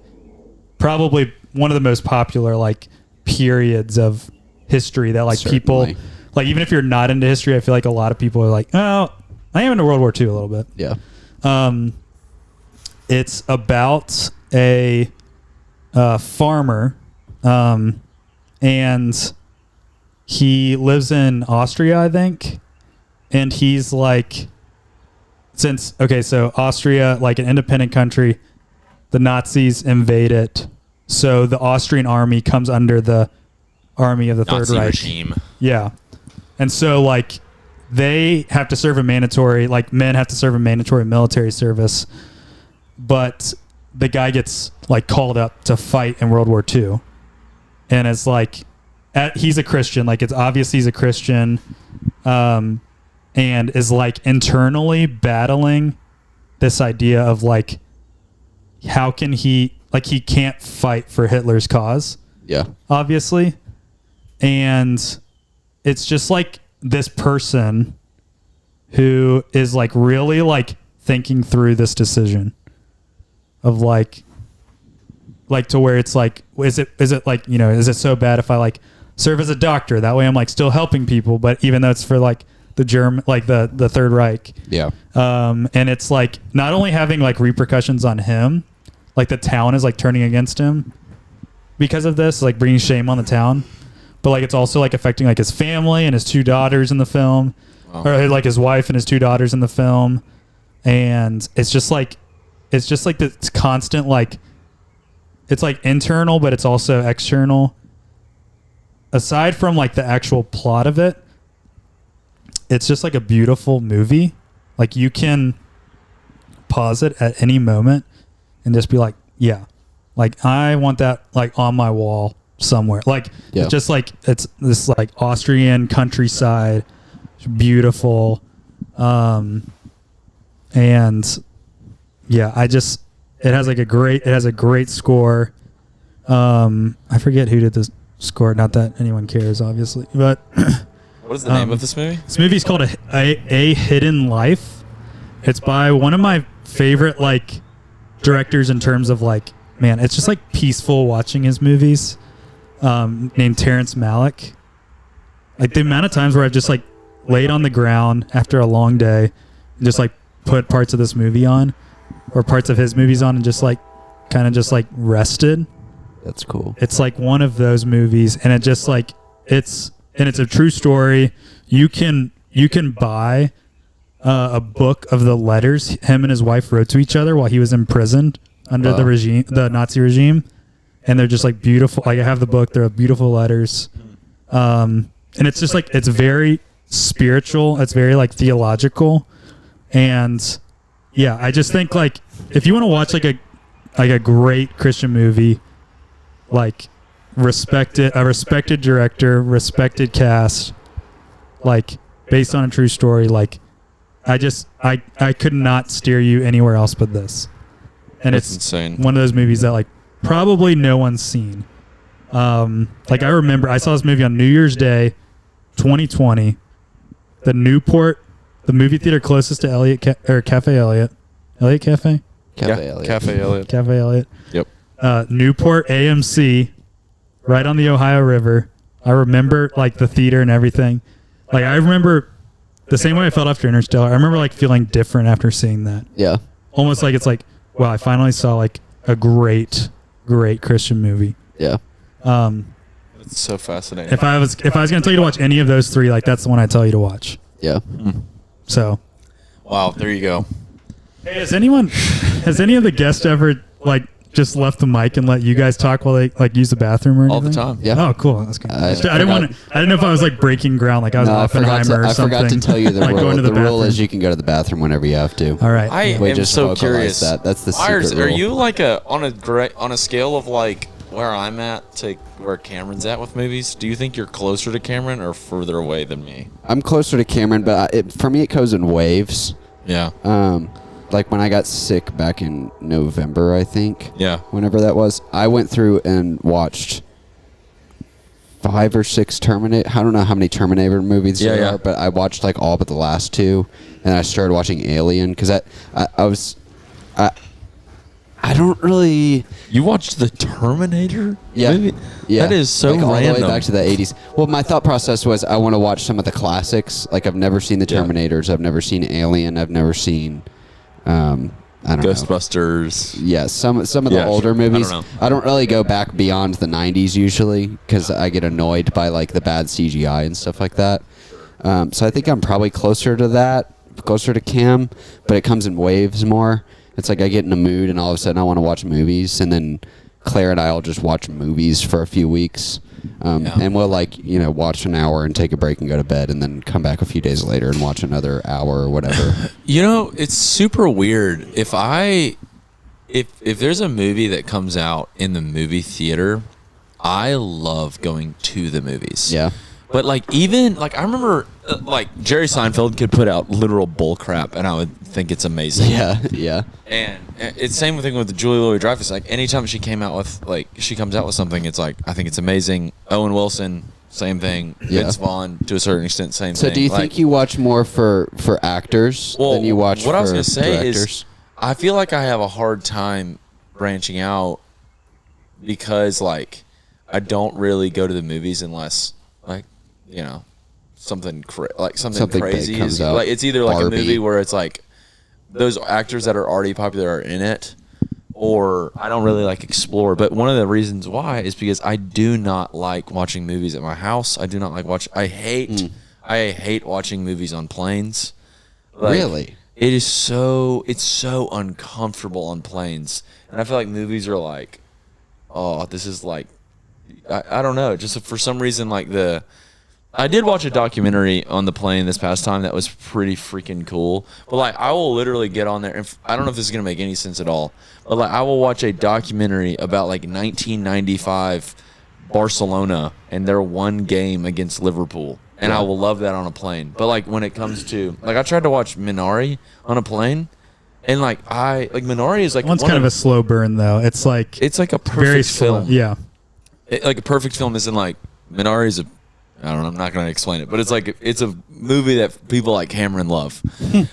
probably one of the most popular like periods of history that like people Certainly. like, even if you're not into history, I feel like a lot of people are like, oh, I am into World War II a little bit. Yeah. It's about a farmer, and he lives in Austria, I think. And he's like, so Austria, like an independent country, the Nazis invade it. So the Austrian army comes under the army of the Third Nazi Reich. regime. Yeah. And so like they have to serve a mandatory, like men have to serve a mandatory military service, but the guy gets like called up to fight in World War II. And it's like, he's a Christian, like it's obvious he's a Christian, and is like internally battling this idea of like, how can he can't fight for Hitler's cause, Yeah. obviously. And it's just like this person who is like really like thinking through this decision of like to where it's like, is it like, you know, is it so bad if I like serve as a doctor? That way I'm like still helping people, but even though it's for like the German, like the Third Reich. Yeah. And it's like not only having like repercussions on him, like the town is like turning against him because of this, like bringing shame on the town, but like it's also like affecting like his family and his 2 daughters in the film. Wow. Or like his wife and his 2 daughters in the film. And it's just like this constant, like, it's like internal, but it's also external. Aside from like the actual plot of it, it's just like a beautiful movie. Like you can pause it at any moment and just be like, yeah, like I want that like on my wall somewhere. Like Yeah. it's just like, it's this like Austrian countryside, beautiful. And yeah, it has a great score. I forget who did this score. Not that anyone cares, obviously, but What is the name of this movie? this movie's called a Hidden Life. It's by one of my favorite like directors in terms of like, man, it's just like peaceful watching his movies. Named Terrence Malick. Like the amount of times where I've just like laid on the ground after a long day and just like put parts of this movie on or parts of his movies on and just like kind of just like rested. That's cool. It's like one of those movies, and it just like it's a true story. You can buy a book of the letters him and his wife wrote to each other while he was imprisoned under Wow. the Nazi regime, and they're just like beautiful. Like I have the book; they're beautiful letters, and it's just like it's very spiritual. It's very like theological, and yeah, I just think like if you want to watch like a great Christian movie, like a respected director, respected cast, like based on a true story, like I could not steer you anywhere else but this. And That's it's insane. one of those movies that like probably no one's seen. Like I remember I saw this movie on New Year's Day 2020, the movie theater closest to Cafe Elliott Cafe Elliott. Cafe Elliott. Cafe Elliott. Yep. Newport AMC, right on the Ohio River. I remember like the theater and everything. Like I remember the same way I felt after Interstellar. I remember like feeling different after seeing that. Yeah. Almost like it's like, wow, I finally saw like a great Christian movie. Yeah. It's so fascinating. If I was gonna tell you to watch any of those 3, like that's the one I tell you to watch. Yeah. So, Wow, there you go. hey, has any of the guests ever like just left the mic and let you guys talk while they like use the bathroom or anything? All the time. Yeah. Oh, cool. That's good. I didn't know if I was like breaking ground, like I was Oppenheimer or something. I forgot to tell you the like rule. going to The the rule bathroom. is you can go to the bathroom whenever you have to. All right. I We am just so vocalized curious. that. That's the Myers, secret are rule. you like on a scale of like where I'm at to where Cameron's at with movies? Do you think you're closer to Cameron or further away than me? I'm closer to Cameron, but for me it goes in waves. Yeah. Like when I got sick back in November, I think. Yeah. Whenever that was, I went through and watched 5 or 6 Terminator. I don't know how many Terminator movies there are, but I watched like all but the last 2, and I started watching Alien because I don't really. You watched the Terminator Yeah. movie? Yeah. That is so like all random. the way back to the 80s. Well, my thought process was I want to watch some of the classics. Like I've never seen the Terminators. I've never seen Alien. I've never seen. I don't know. Ghostbusters. Yeah, some of the older movies. I don't really go back beyond the 90s usually because I get annoyed by like the bad CGI and stuff like that. So I think I'm probably closer to Cam, but it comes in waves more. It's like I get in a mood and all of a sudden I want to watch movies, and then Claire and I will just watch movies for a few weeks. And we'll watch an hour and take a break and go to bed, and then come back a few days later and watch another hour or whatever. It's super weird. If there's a movie that comes out in the movie theater, I love going to the movies. Yeah. But like even like I remember like Jerry Seinfeld could put out literal bull crap and I would think it's amazing. Yeah. And it's same thing with Julie Louis-Dreyfus. Like anytime she comes out with something, it's like I think it's amazing. Owen Wilson, same thing. Yeah. Vince Vaughn to a certain extent, same So thing. do you think you watch more for actors than you watch for what I was gonna say directors? is I feel like I have a hard time branching out because like I don't really go to the movies unless like something crazy big comes is out. like it's either like Barbie. a movie where it's like those actors that are already popular are in it, or I don't really like explore. But one of the reasons why is because I do not like watching movies at my house. I do not like watch. I hate watching movies on planes. Like, Really? it's so uncomfortable on planes, and I feel like movies are like, oh, this is like, I don't know, just for some reason like I did watch a documentary on the plane this past time that was pretty freaking cool. But like I will literally get on there, and I don't know if this is gonna make any sense at all, but like I will watch a documentary about like 1995 Barcelona and their one game against Liverpool. And I will love that on a plane. But like when it comes to like I tried to watch Minari on a plane, and like Minari is like One's kind of a slow burn though. It's like a perfect very film. slow. Yeah. Like a perfect film isn't like Minari is I don't know, I'm not going to explain it, but it's like it's a movie that people like Cameron love.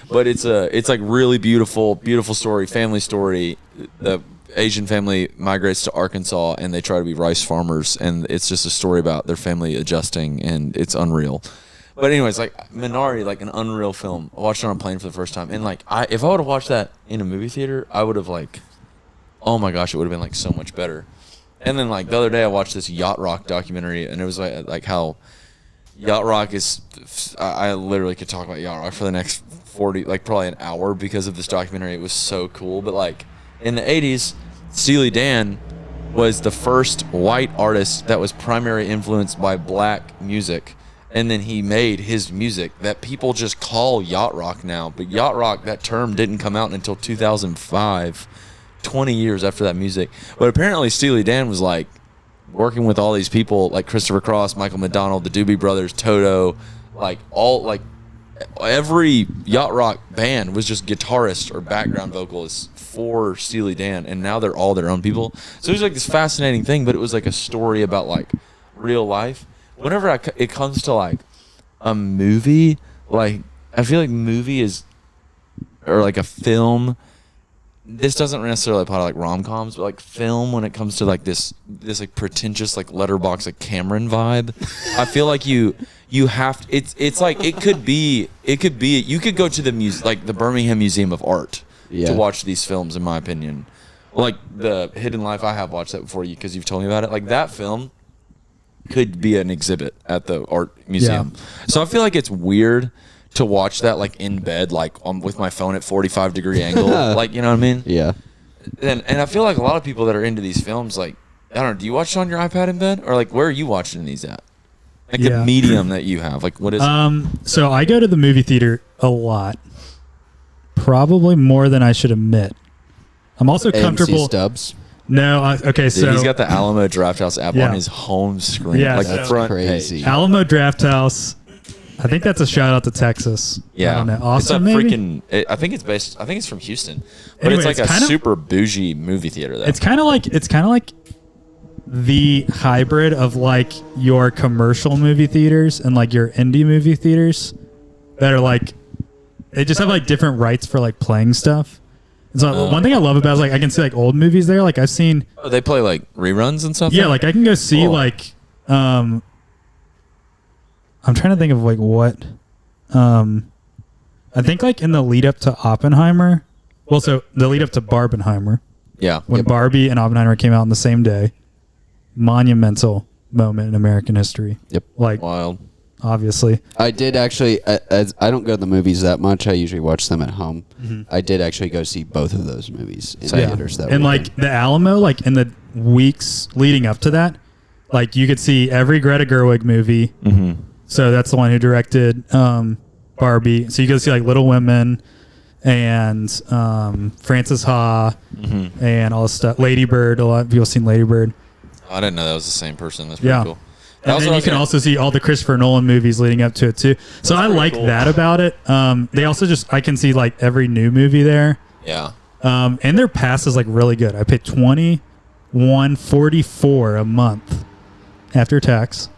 But it's like really beautiful story, family story. The Asian family migrates to Arkansas and they try to be rice farmers, and it's just a story about their family adjusting, and it's unreal. But anyways, like Minari, like an unreal film. I watched it on a plane for the first time, and like if I would have watched that in a movie theater, I would have like, oh my gosh, it would have been like so much better. And then like the other day I watched this Yacht Rock documentary, and it was like how Yacht Rock is, I literally could talk about Yacht Rock for the next 40, like probably an hour because of this documentary. It was so cool. But like in the 80s, Steely Dan was the first white artist that was primarily influenced by black music. And then he made his music that people just call Yacht Rock now. But Yacht Rock, that term didn't come out until 2005, 20 years after that music. But apparently Steely Dan was like working with all these people like Christopher Cross, Michael McDonald, the Doobie Brothers, Toto, like all like every Yacht Rock band was just guitarists or background vocalists for Steely Dan, and now they're all their own people. So it was like this fascinating thing, but it was like a story about like real life. Whenever it comes to like a movie, like I feel like movie is or like a film. This doesn't necessarily apply to like rom-coms, but like film when it comes to like this like pretentious like letterbox like Cameron vibe. I feel like you have to, it's like it could be you could go to the like the Birmingham Museum of Art to watch these films, in my opinion. Like the Hidden Life, I have watched that before you because you've told me about it. Like that film could be an exhibit at the art museum. Yeah. So I feel like it's weird to watch that like in bed, like with my phone at 45-degree angle, like, you know what I mean? Yeah. and I feel like a lot of people that are into these films, like, I don't know, do you watch it on your iPad in bed? Or, like, where are you watching these at? Like, the medium that you have. Like, what is it? So I go to the movie theater a lot. Probably more than I should admit. I'm also comfortable. AMC Stubs. No, okay, Dude, so he's got the Alamo Drafthouse app on his home screen. Yeah, like, so- the front Crazy. page. Alamo Drafthouse. I think that's a shout out to Texas. Yeah. I don't know. It's a Austin, maybe? I think it's from Houston. But Anyway, it's like it's a kind of- super bougie movie theater, though. It's kind of like the hybrid of like your commercial movie theaters and like your indie movie theaters that are like they just have like different rights for like playing stuff. And so one thing I love about it is like I can see like old movies there. Like I've seen Oh, they play like reruns and stuff? yeah, like I can go see Cool. like I'm trying to think of like what I think like in the lead up to Oppenheimer. Well, so the lead up to Barbenheimer. Yeah. When Barbie and Oppenheimer came out on the same day, monumental moment in American history. Yep. Like, Wild. obviously. I did actually, as I don't go to the movies that much. I usually watch them at home. I did actually go see both of those movies in theaters that And weekend. like the Alamo, like in the weeks leading up to that, like you could see every Greta Gerwig movie. So that's the one who directed Barbie. So you go see like Little Women and Frances Ha and all this stuff. Lady Bird. A lot of people have seen Lady Bird. I didn't know that was the same person. That's pretty Yeah. cool. And then you can also see all the Christopher Nolan movies leading up to it too. So I like that about it. They also I can see like every new movie there. Yeah. And their pass is like really good. I pay $21.44 a month after tax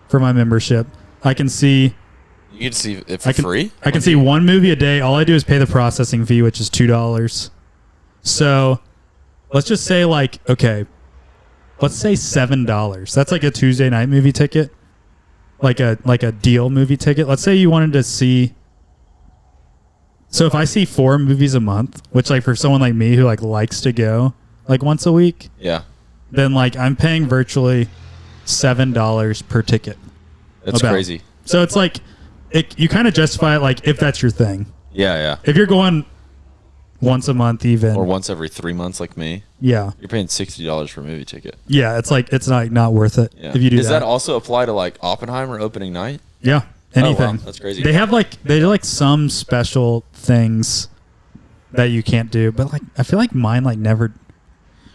for my membership. I can see You can see it for free? I can see one movie a day. All I do is pay the processing fee, which is $2. So let's just say like, okay, let's say $7. That's like a Tuesday night movie ticket. Like a deal movie ticket. Let's say you wanted to see. So if I see 4 movies a month, which like for someone like me who like likes to go like once a week, Yeah. then like I'm paying virtually $7 per ticket. That's crazy. So it's like you kind of justify it like if that's your thing. Yeah, yeah. If you're going once a month even. Or once every 3 months like me. Yeah. You're paying $60 for a movie ticket. Yeah, it's like it's not worth it Yeah. if you do Does that. that also apply to like Oppenheimer opening night? Yeah. Anything. Oh, wow. That's crazy. They have like some special things that you can't do, but like I feel like mine like never.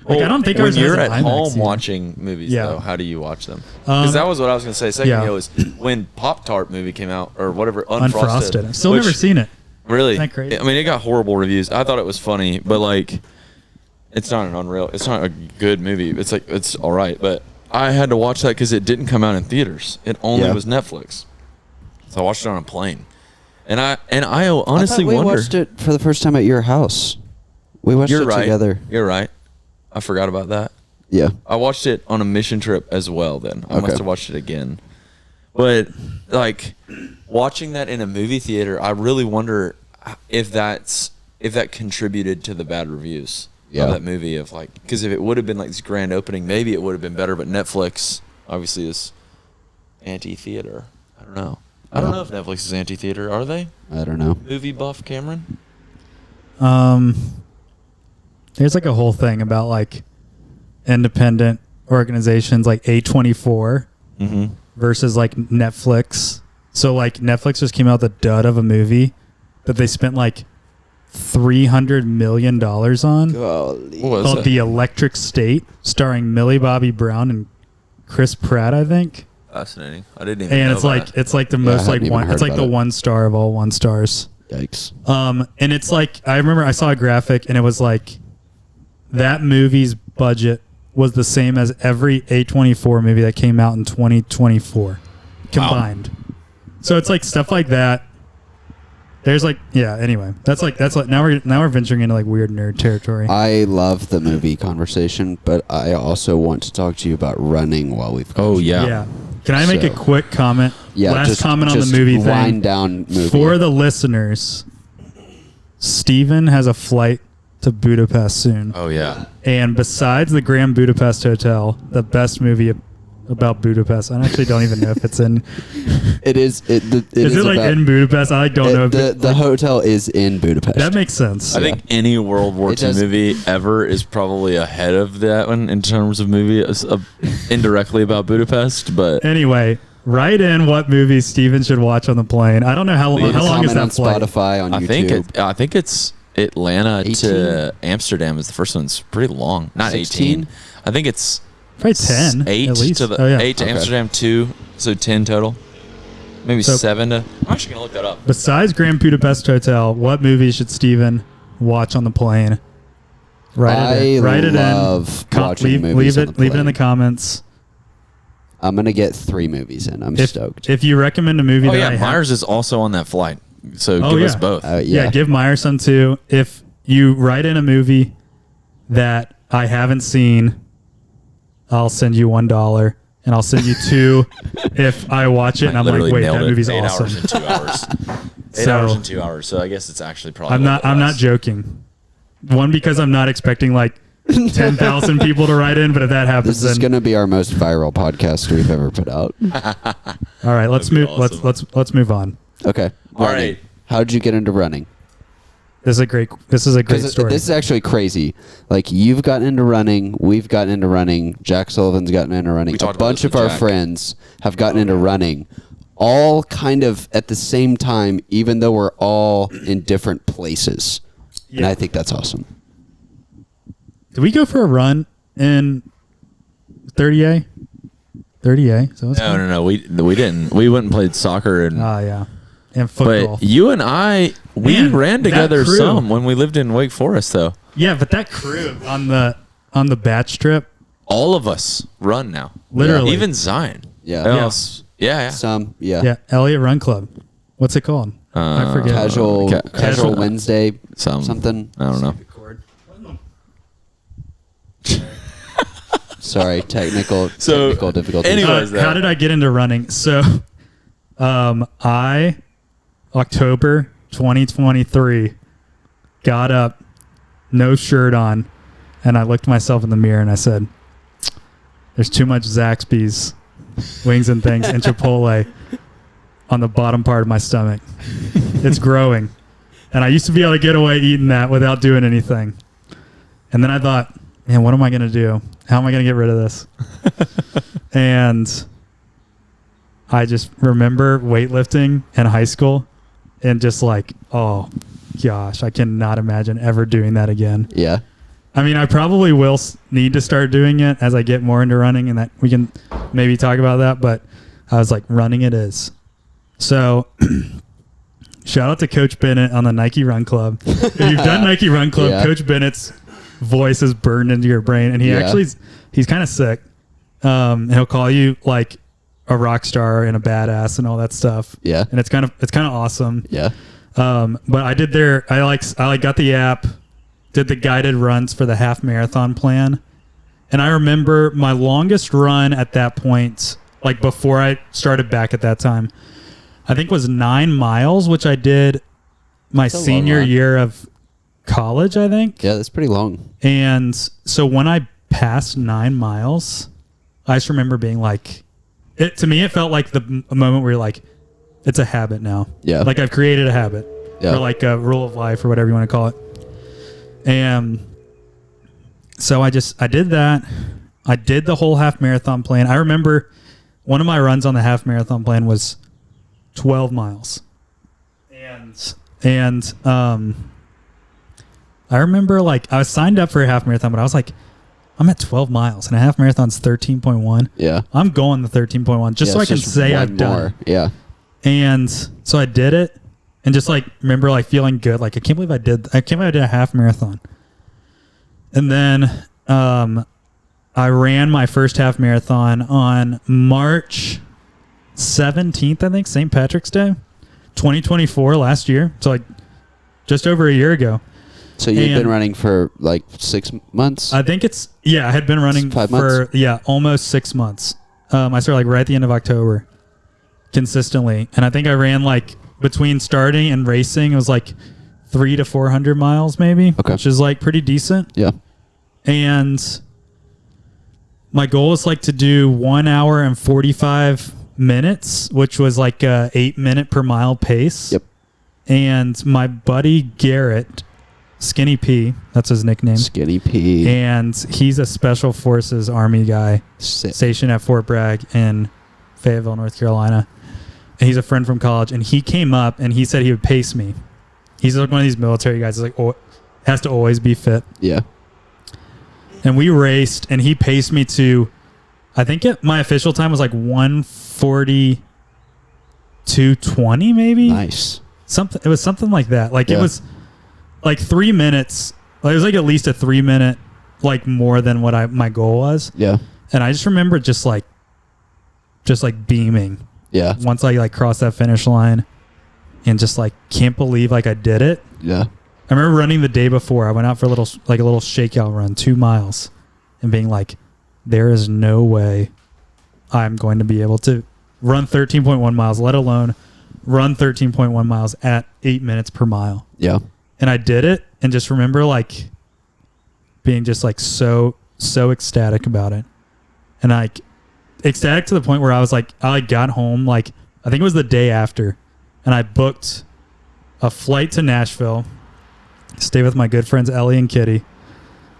Like I don't think when ours has you're an at IMAX home even. watching movies, Yeah. though, how do you watch them? Because that was what I was going to say a second Yeah. ago. Is when Pop Tart movie came out or whatever, Unfrosted. I've still which- never seen it. Really? Isn't that crazy? I mean, it got horrible reviews. I thought it was funny, but like, it's not an unreal. It's not a good movie. It's like it's all right, but I had to watch that because it didn't come out in theaters. It only was Netflix. So I watched it on a plane, and I honestly we wonder. watched it for the first time at your house. We watched You're it right. together. You're right. I forgot about that. Yeah. I watched it on a mission trip as well. Then I must Okay. have watched it again. But like watching that in a movie theater, I really wonder if that contributed to the bad reviews of that movie. Of like, because if it would have been like this grand opening, maybe it would have been better. But Netflix obviously is anti-theater. I don't know. I don't know if Netflix is anti-theater. Are they? I don't know. Movie buff, Cameron? There's like a whole thing about like independent organizations like A24 versus like Netflix. So like Netflix just came out with a dud of a movie that they spent like $300 million on. Golly. What was Called it? The Electric State, starring Millie Bobby Brown and Chris Pratt, I think. Fascinating. I didn't even And know it's that. like it's like the I most hadn't like even one. heard It's like about the it. 1 star of all 1 stars. Yikes. And it's like I remember I saw a graphic and it was like that movie's budget was the same as every A24 movie that came out in 2024 combined. So it's like stuff like that. There's like anyway, that's like now we're venturing into like weird nerd territory. I love the movie conversation, but I also want to talk to you about running while we've got Oh, you. yeah. Yeah. Can I make a So- quick comment? Yeah, Last just, comment on just the movie thing. wind down movie. For the listeners, Steven has a flight to Budapest soon. Oh, yeah. And besides the Grand Budapest Hotel, the best movie about Budapest. I actually don't even know if it's in. It is. Is it like in Budapest? I don't know. If the hotel is in Budapest. That makes sense. I think any World War II movie ever is probably ahead of that one in terms of movie, indirectly about Budapest. But anyway, write in what movies Steven should watch on the plane. I don't know how long is that on flight? Spotify, on YouTube. I think it's Atlanta 18? to Amsterdam is the first one. It's pretty long. Not 16? 18. I think it's probably 10. 8 at least. to the 8 to Amsterdam, 2, so 10 total. Maybe 7 to. I'm actually gonna look that up. Besides Grand Budapest Hotel, what movies should Steven watch on the plane? Write it in. Watching movies on the Leave it in plane. the comments. I'm gonna get 3 movies in. I'm stoked. If you recommend a movie Myers is also on that flight, so give us both. Give Myers some too. If you write in a movie that I haven't seen, I'll send you $1, and I'll send you 2 if I watch it and I'm like, wait, that movie's 8 awesome. 8 hours and 2 hours. 8 hours and 2 hours. So I guess it's actually probably. I'm not joking. One, because I'm not expecting like 10,000 people to write in, but if that happens, This is going to be our most viral podcast we've ever put out. All right, let's move. Awesome. Let's move on. Okay. All right. How'd you get into running? This is a great story. This is actually crazy. Like, you've gotten into running, we've gotten into running, Jack Sullivan's gotten into running, a bunch of our friends have gotten into running, all kind of at the same time, even though we're all in different places. Yeah. And I think that's awesome. Did we go for a run in 30A? 30A? So No. We didn't. We went and played soccer and. And football. But you and I, we ran together some when we lived in Wake Forest, though. Yeah, but that crew on the batch trip, all of us run now. Literally, even Zion. Yeah. Yeah. Some. Yeah. Yeah. Elliott Run Club. What's it called? I forget. Casual Wednesday. Something. I don't know. Sorry, technical difficulties. Anyways, how did I get into running? So, October 2023, got up, no shirt on, and I looked myself in the mirror and I said, "There's too much Zaxby's wings and things and Chipotle on the bottom part of my stomach. It's growing." And I used to be able to get away eating that without doing anything. And then I thought, man, what am I going to do? How am I going to get rid of this? And I just remember weightlifting in high school and just like, oh, gosh, I cannot imagine ever doing that again. Yeah. I mean, I probably will need to start doing it as I get more into running, and that we can maybe talk about that. But I was like, running it is. So shout out to Coach Bennett on the Nike Run Club. If you've done Nike Run Club, Coach Bennett's voice is burned into your brain, and he's kind of sick. And he'll call you like a rock star and a badass and all that stuff. Yeah. And it's kind of awesome. Yeah. But I did I got the app, did the guided runs for the half marathon plan. And I remember my longest run at that point, like before I started back at that time, I think was 9 miles, which I did my senior year of college, I think. Yeah, that's pretty long. And so when I passed 9 miles, I just remember being like, to me, it felt like the moment where you're like, it's a habit now. Yeah. Like I've created a habit. Yeah. Or like a rule of life or whatever you want to call it. And so I did that. I did the whole half marathon plan. I remember one of my runs on the half marathon plan was 12 miles. And I remember like I was signed up for a half marathon, but I was like, I'm at 12 miles and a half marathon's 13.1. Yeah. I'm going the 13.1 just so I can say I've done it. Yeah. And so I did it and just like remember like feeling good. Like I can't believe I did a half marathon. And then I ran my first half marathon on March 17th, I think, St. Patrick's Day, 2024, last year. So like just over a year ago. So you've been running for like 6 months? I think I had been running 5 months? for, almost 6 months. I started like right at the end of October consistently. And I think I ran like between starting and racing, it was like 300 to 400 miles maybe, okay, which is like pretty decent. Yeah. And my goal was like to do 1 hour and 45 minutes, which was like a 8-minute per mile pace. Yep. And my buddy Garrett, Skinny P, that's his nickname. Skinny P. And he's a Special Forces Army guy stationed at Fort Bragg in Fayetteville, North Carolina. And he's a friend from college. And he came up and he said he would pace me. He's like one of these military guys that's like, has to always be fit. Yeah. And we raced and he paced me to, I think my official time was like 1:42:20 maybe. Nice. It was something like that. Like Yeah. it was like 3 minutes. Like it was like at least a 3-minute, like more than what my goal was. Yeah. And I just remember just like beaming. Yeah. Once I like crossed that finish line, and just like can't believe like I did it. Yeah. I remember running the day before. I went out for a little shakeout run, 2 miles, and being like, there is no way I'm going to be able to run 13.1 miles, let alone run 13.1 miles at 8 minutes per mile. Yeah. And I did it, and just remember like being just like so ecstatic about it. And like ecstatic to the point where I was like, I like got home, like I think it was the day after, and I booked a flight to Nashville, stay with my good friends Ellie and Kitty,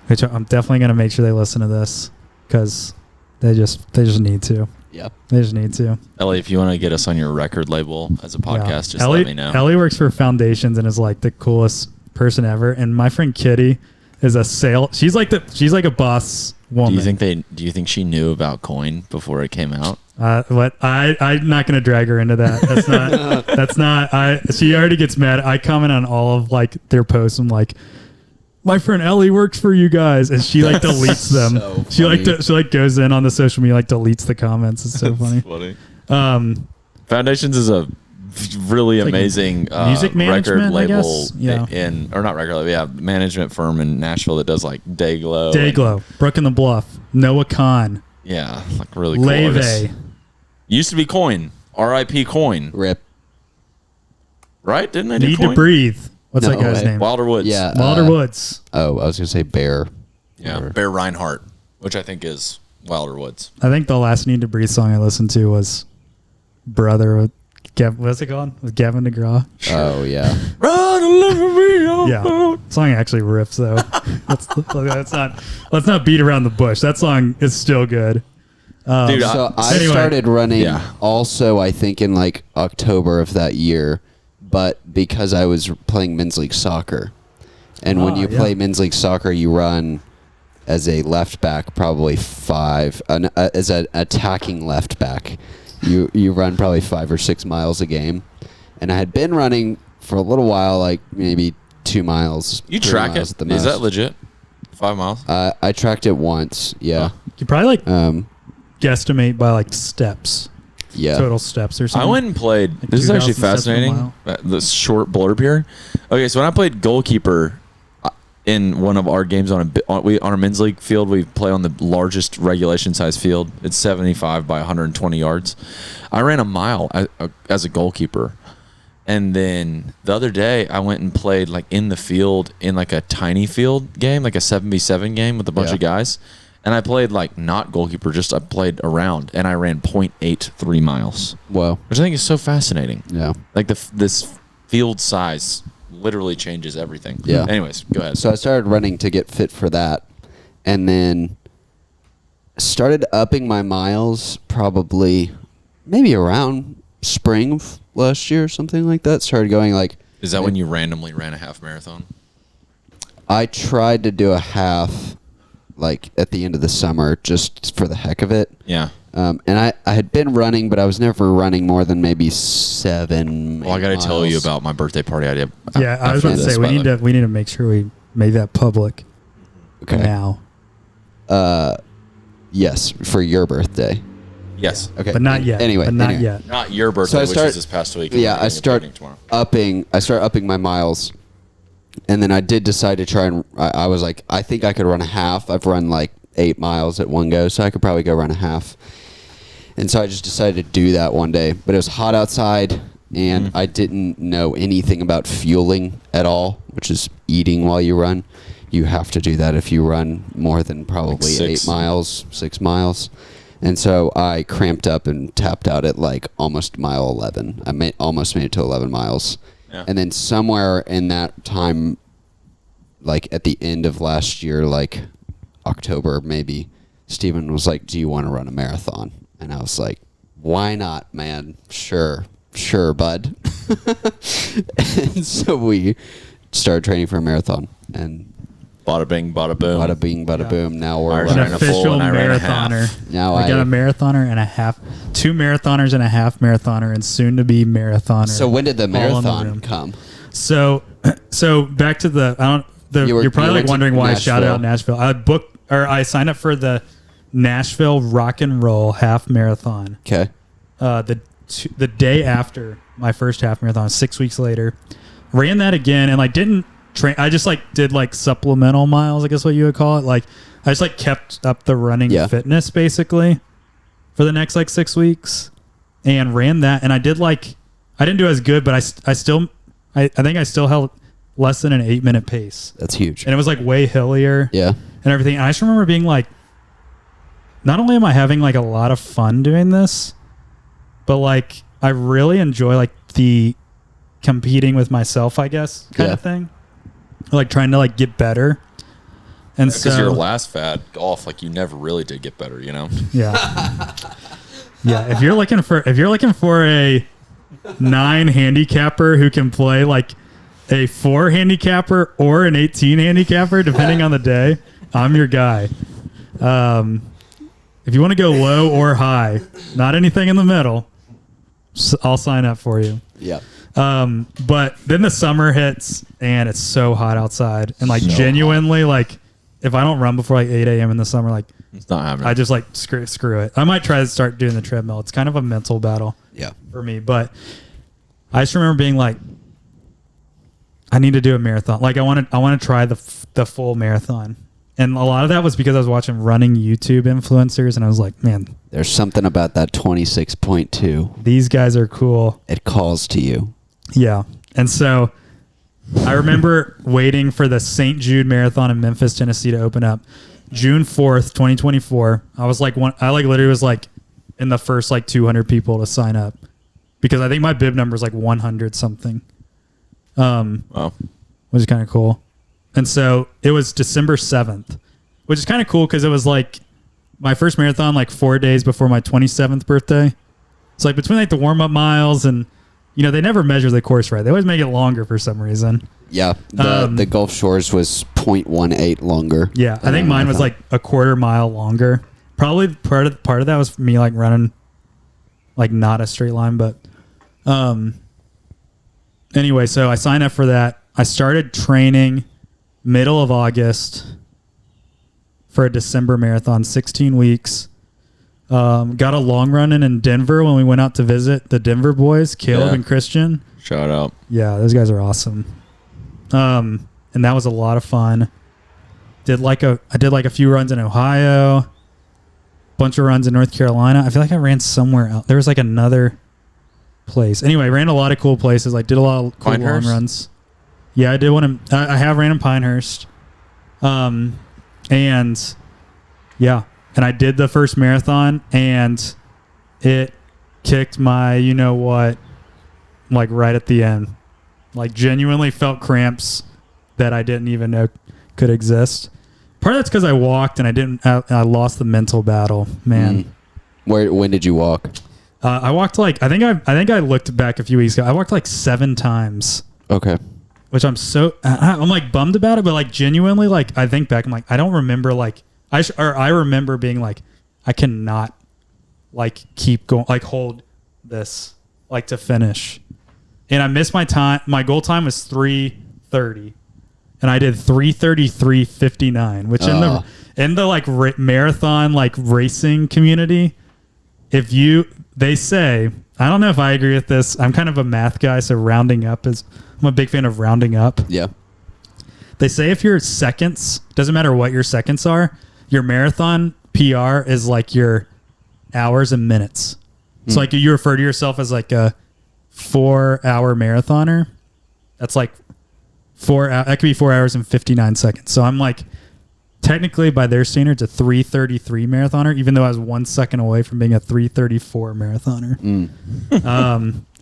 which I'm definitely going to make sure they listen to this because they just need to. Yeah. They just need to. Ellie, if you want to get us on your record label as a podcast, just let me know. Ellie works for Foundations and is like the coolest person ever. And my friend Kitty is she's like a boss woman. Do you think she knew about Coin before it came out? I'm not going to drag her into that. That's not, she already gets mad. I comment on all of like their posts. I'm like, my friend Ellie works for you guys, and she like deletes them. So she goes in on the social media, like deletes the comments. It's so funny. Foundations is a really amazing music record label, not record label, management firm in Nashville that does like Dayglow, Brook in the Bluff, Noah Khan, like really cool Leve. artists. Used to be Coin, R.I.P. Coin, Rip. Right? Didn't they do Need Coin? to Breathe. What's No that guy's way. name? Wilder Woods. Yeah. Wilder Woods. Oh, I was gonna say Bear. Yeah, Bear Reinhardt, which I think is Wilder Woods. I think the last Need to Breathe song I listened to was Brother with what's it called? With Gavin DeGraw. Oh yeah. Yeah, song actually rips though. Let's not beat around the bush. That song is still good. Dude, So I started running also, I think, in like October of that year, but because I was playing men's league soccer. And when you play men's league soccer, you run as a left back, probably as an attacking left back. You run probably 5 or 6 miles a game. And I had been running for a little while, like maybe 2 miles. You track it? Is that legit? 5 miles? I tracked it once, yeah. You probably like guesstimate by like steps. Yeah. Total steps or something. I went and played. Like This is actually 2,000 steps per fascinating. mile. This short blurb here. Okay, so when I played goalkeeper in one of our games on our men's league field, we play on the largest regulation size field. It's 75 by 120 yards. I ran a mile as a goalkeeper. And then the other day, I went and played like in the field in like a tiny field game, like a 7v7 game with a bunch of guys. And I played like not goalkeeper, I played around, and I ran 0.83 miles. Whoa. Which I think is so fascinating. Yeah. Like this field size literally changes everything. Yeah. Anyways, go ahead. So I started running to get fit for that, and then started upping my miles probably maybe around spring of last year or something like that. Started going like... Is that when you randomly ran a half marathon? I tried to do a half like at the end of the summer just for the heck of it. Yeah. And I had been running, but I was never running more than maybe 7 Well, I got to tell you about my birthday party idea. Yeah, I was about to say we need to make sure we make that public. Okay. Now. Yes, for your birthday. Yes. Okay. But not yet. Anyway. Yet. Not your birthday, So I which start- is this past week. Yeah, We're I start getting tomorrow. upping my miles, and then I did decide to try and I was like, I think I could run a half. I've run like 8 miles at one go, so I could probably go run a half. And so I just decided to do that one day, but it was hot outside, and I didn't know anything about fueling at all, which is eating while you run. you have to do that if you run more than probably Like 8 miles, 6 miles. And so I cramped up and tapped out at like almost mile 11. Almost made it to 11 miles. Yeah. And then somewhere in that time, like at the end of last year, like October maybe, Steven was like, do you want to run a marathon? And I was like, why not, man? Sure, bud. And so we started training for a marathon. And Bada bing, bada boom. bada bing, bada boom. Now we're Ours An ran a full official and I ran a half. marathoner. Now I got a marathoner and a half, 2 marathoners and a half marathoner, and soon to be marathoner. So when did the all in the marathon room. come? So back to the you're probably you like went to wondering why I shouted out Nashville. Nashville. I signed up for the Nashville Rock and Roll half marathon. Okay. The day after my first half marathon, 6 weeks later, ran that again and like didn't train. I just like did like supplemental miles, I guess what you would call it. Like I just like kept up the running fitness basically for the next like 6 weeks and ran that. And I didn't do as good, but I think I still held less than an 8-minute pace. That's huge. And it was like way hillier. Yeah. And everything. And I just remember being like, not only am I having like a lot of fun doing this, but like I really enjoy like the competing with myself, I guess, kind of thing. Like trying to like get better. And Because your last fad, golf, like you never really did get better, you know? Yeah. Yeah. If you're looking for a 9 handicapper who can play like a 4 handicapper or an 18 handicapper, depending on the day, I'm your guy. If you want to go low or high, not anything in the middle, I'll sign up for you. Yeah. But then the summer hits and it's so hot outside, and like genuinely, like if I don't run before like 8 a.m. in the summer, like It's not happening. I just like screw it. I might try to start doing the treadmill. It's kind of a mental battle for me, but I just remember being like, I need to do a marathon. Like I want to try the full marathon. And a lot of that was because I was watching running YouTube influencers, and I was like, man, There's something about that 26.2. these guys are cool. It calls to you. Yeah. And so I remember waiting for the St. Jude Marathon in Memphis, Tennessee to open up June 4th, 2024. I was like, literally was like in the first like 200 people to sign up because I think my bib number is like 100 something. Wow. Which is kind of cool. And so it was December 7th, which is kind of cool because it was like my first marathon like 4 days before my 27th birthday. It's like between like the warm-up miles and, you know, they never measure the course right. They always make it longer for some reason. Yeah. The Gulf Shores was 0.18 longer. Yeah. I think mine was like a quarter mile longer. Probably part of that was me like running like not a straight line, but anyway, so I signed up for that. I started training middle of August for a December marathon, 16 weeks. Got a long run in Denver when we went out to visit the Denver boys, Caleb and Christian. Shout out. Yeah, those guys are awesome. And that was a lot of fun. I did like a few runs in Ohio, bunch of runs in North Carolina. I feel like I ran somewhere else. There was like another place. Anyway, ran a lot of cool places. Like did a lot of cool long runs. Yeah, I did want to. I have ran in Pinehurst, and yeah, and I did the first marathon, and it kicked my you know what, like right at the end, like genuinely felt cramps that I didn't even know could exist. Part of that's because I walked and I lost the mental battle, man. When did you walk? I walked like I think I looked back a few weeks ago. I walked like 7 times. Okay. Which I'm like bummed about it, but like genuinely, like I think back, I'm like I don't remember like I remember being like I cannot like keep going like hold this like to finish, and I missed my time. My goal time was 3:30, and I did 3:33:59, which in the like marathon like racing community, they say, I don't know if I agree with this. I'm kind of a math guy, so rounding up I'm a big fan of rounding up. Yeah. They say if your seconds, doesn't matter what your seconds are, your marathon PR is like your hours and minutes. So like you refer to yourself as like a 4-hour marathoner. That's like that could be 4 hours and 59 seconds. So I'm like, technically by their standards, a 3:33 marathoner, even though I was 1 second away from being a 3:34 marathoner.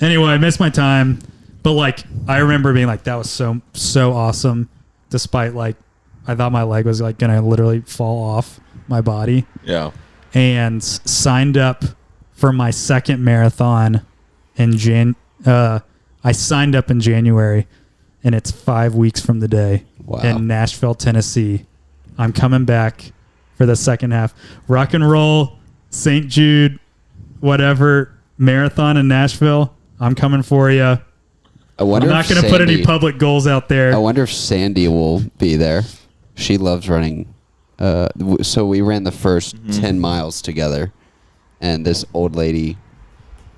Anyway, I missed my time, but like I remember being like, that was so awesome. Despite like, I thought my leg was like gonna literally fall off my body. Yeah. And signed up for my second marathon in I signed up in January, and it's 5 weeks from the day in Nashville, Tennessee. I'm coming back for the second half. Rock and Roll, St. Jude, whatever, marathon in Nashville. I'm coming for you. I'm not going to put any public goals out there. I wonder if Sandy will be there. She loves running. So we ran the first 10 miles together, and this old lady,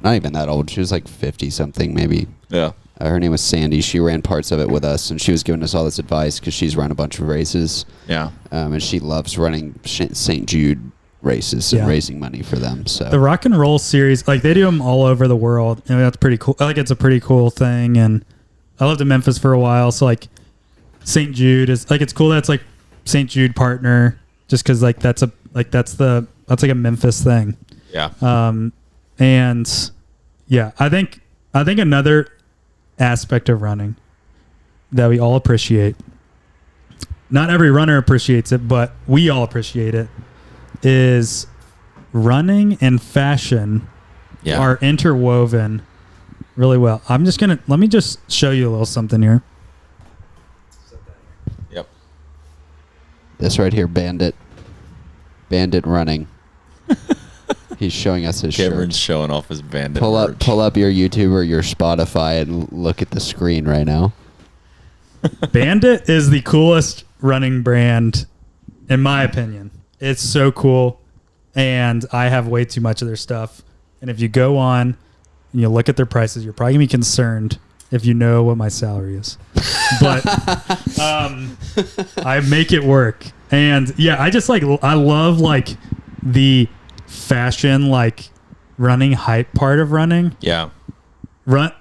not even that old, she was like 50-something maybe. Yeah. Her name was Sandy. She ran parts of it with us, and she was giving us all this advice because she's run a bunch of races. Yeah. And she loves running St. Jude races and raising money for them. So the Rock and Roll series, like they do them all over the world, and that's pretty cool. Like it's a pretty cool thing, and I lived in Memphis for a while, so like St. Jude is like, it's cool that it's like St. Jude partner, just because like that's like a Memphis thing. Yeah. And yeah, I think another aspect of running that we all appreciate, not every runner appreciates it, but we all appreciate it, is running and fashion are interwoven really well. Let me just show you a little something here. Yep. This right here, Bandit running. He's showing us his Cameron's shirt. showing off his Bandit Pull merch. up your YouTube or your Spotify and look at the screen right now. Bandit is the coolest running brand, in my opinion. It's so cool, and I have way too much of their stuff. And if you go on and you look at their prices, you're probably gonna be concerned if you know what my salary is. But I make it work, and yeah, I love like the fashion, like running hype part of running. Yeah. Look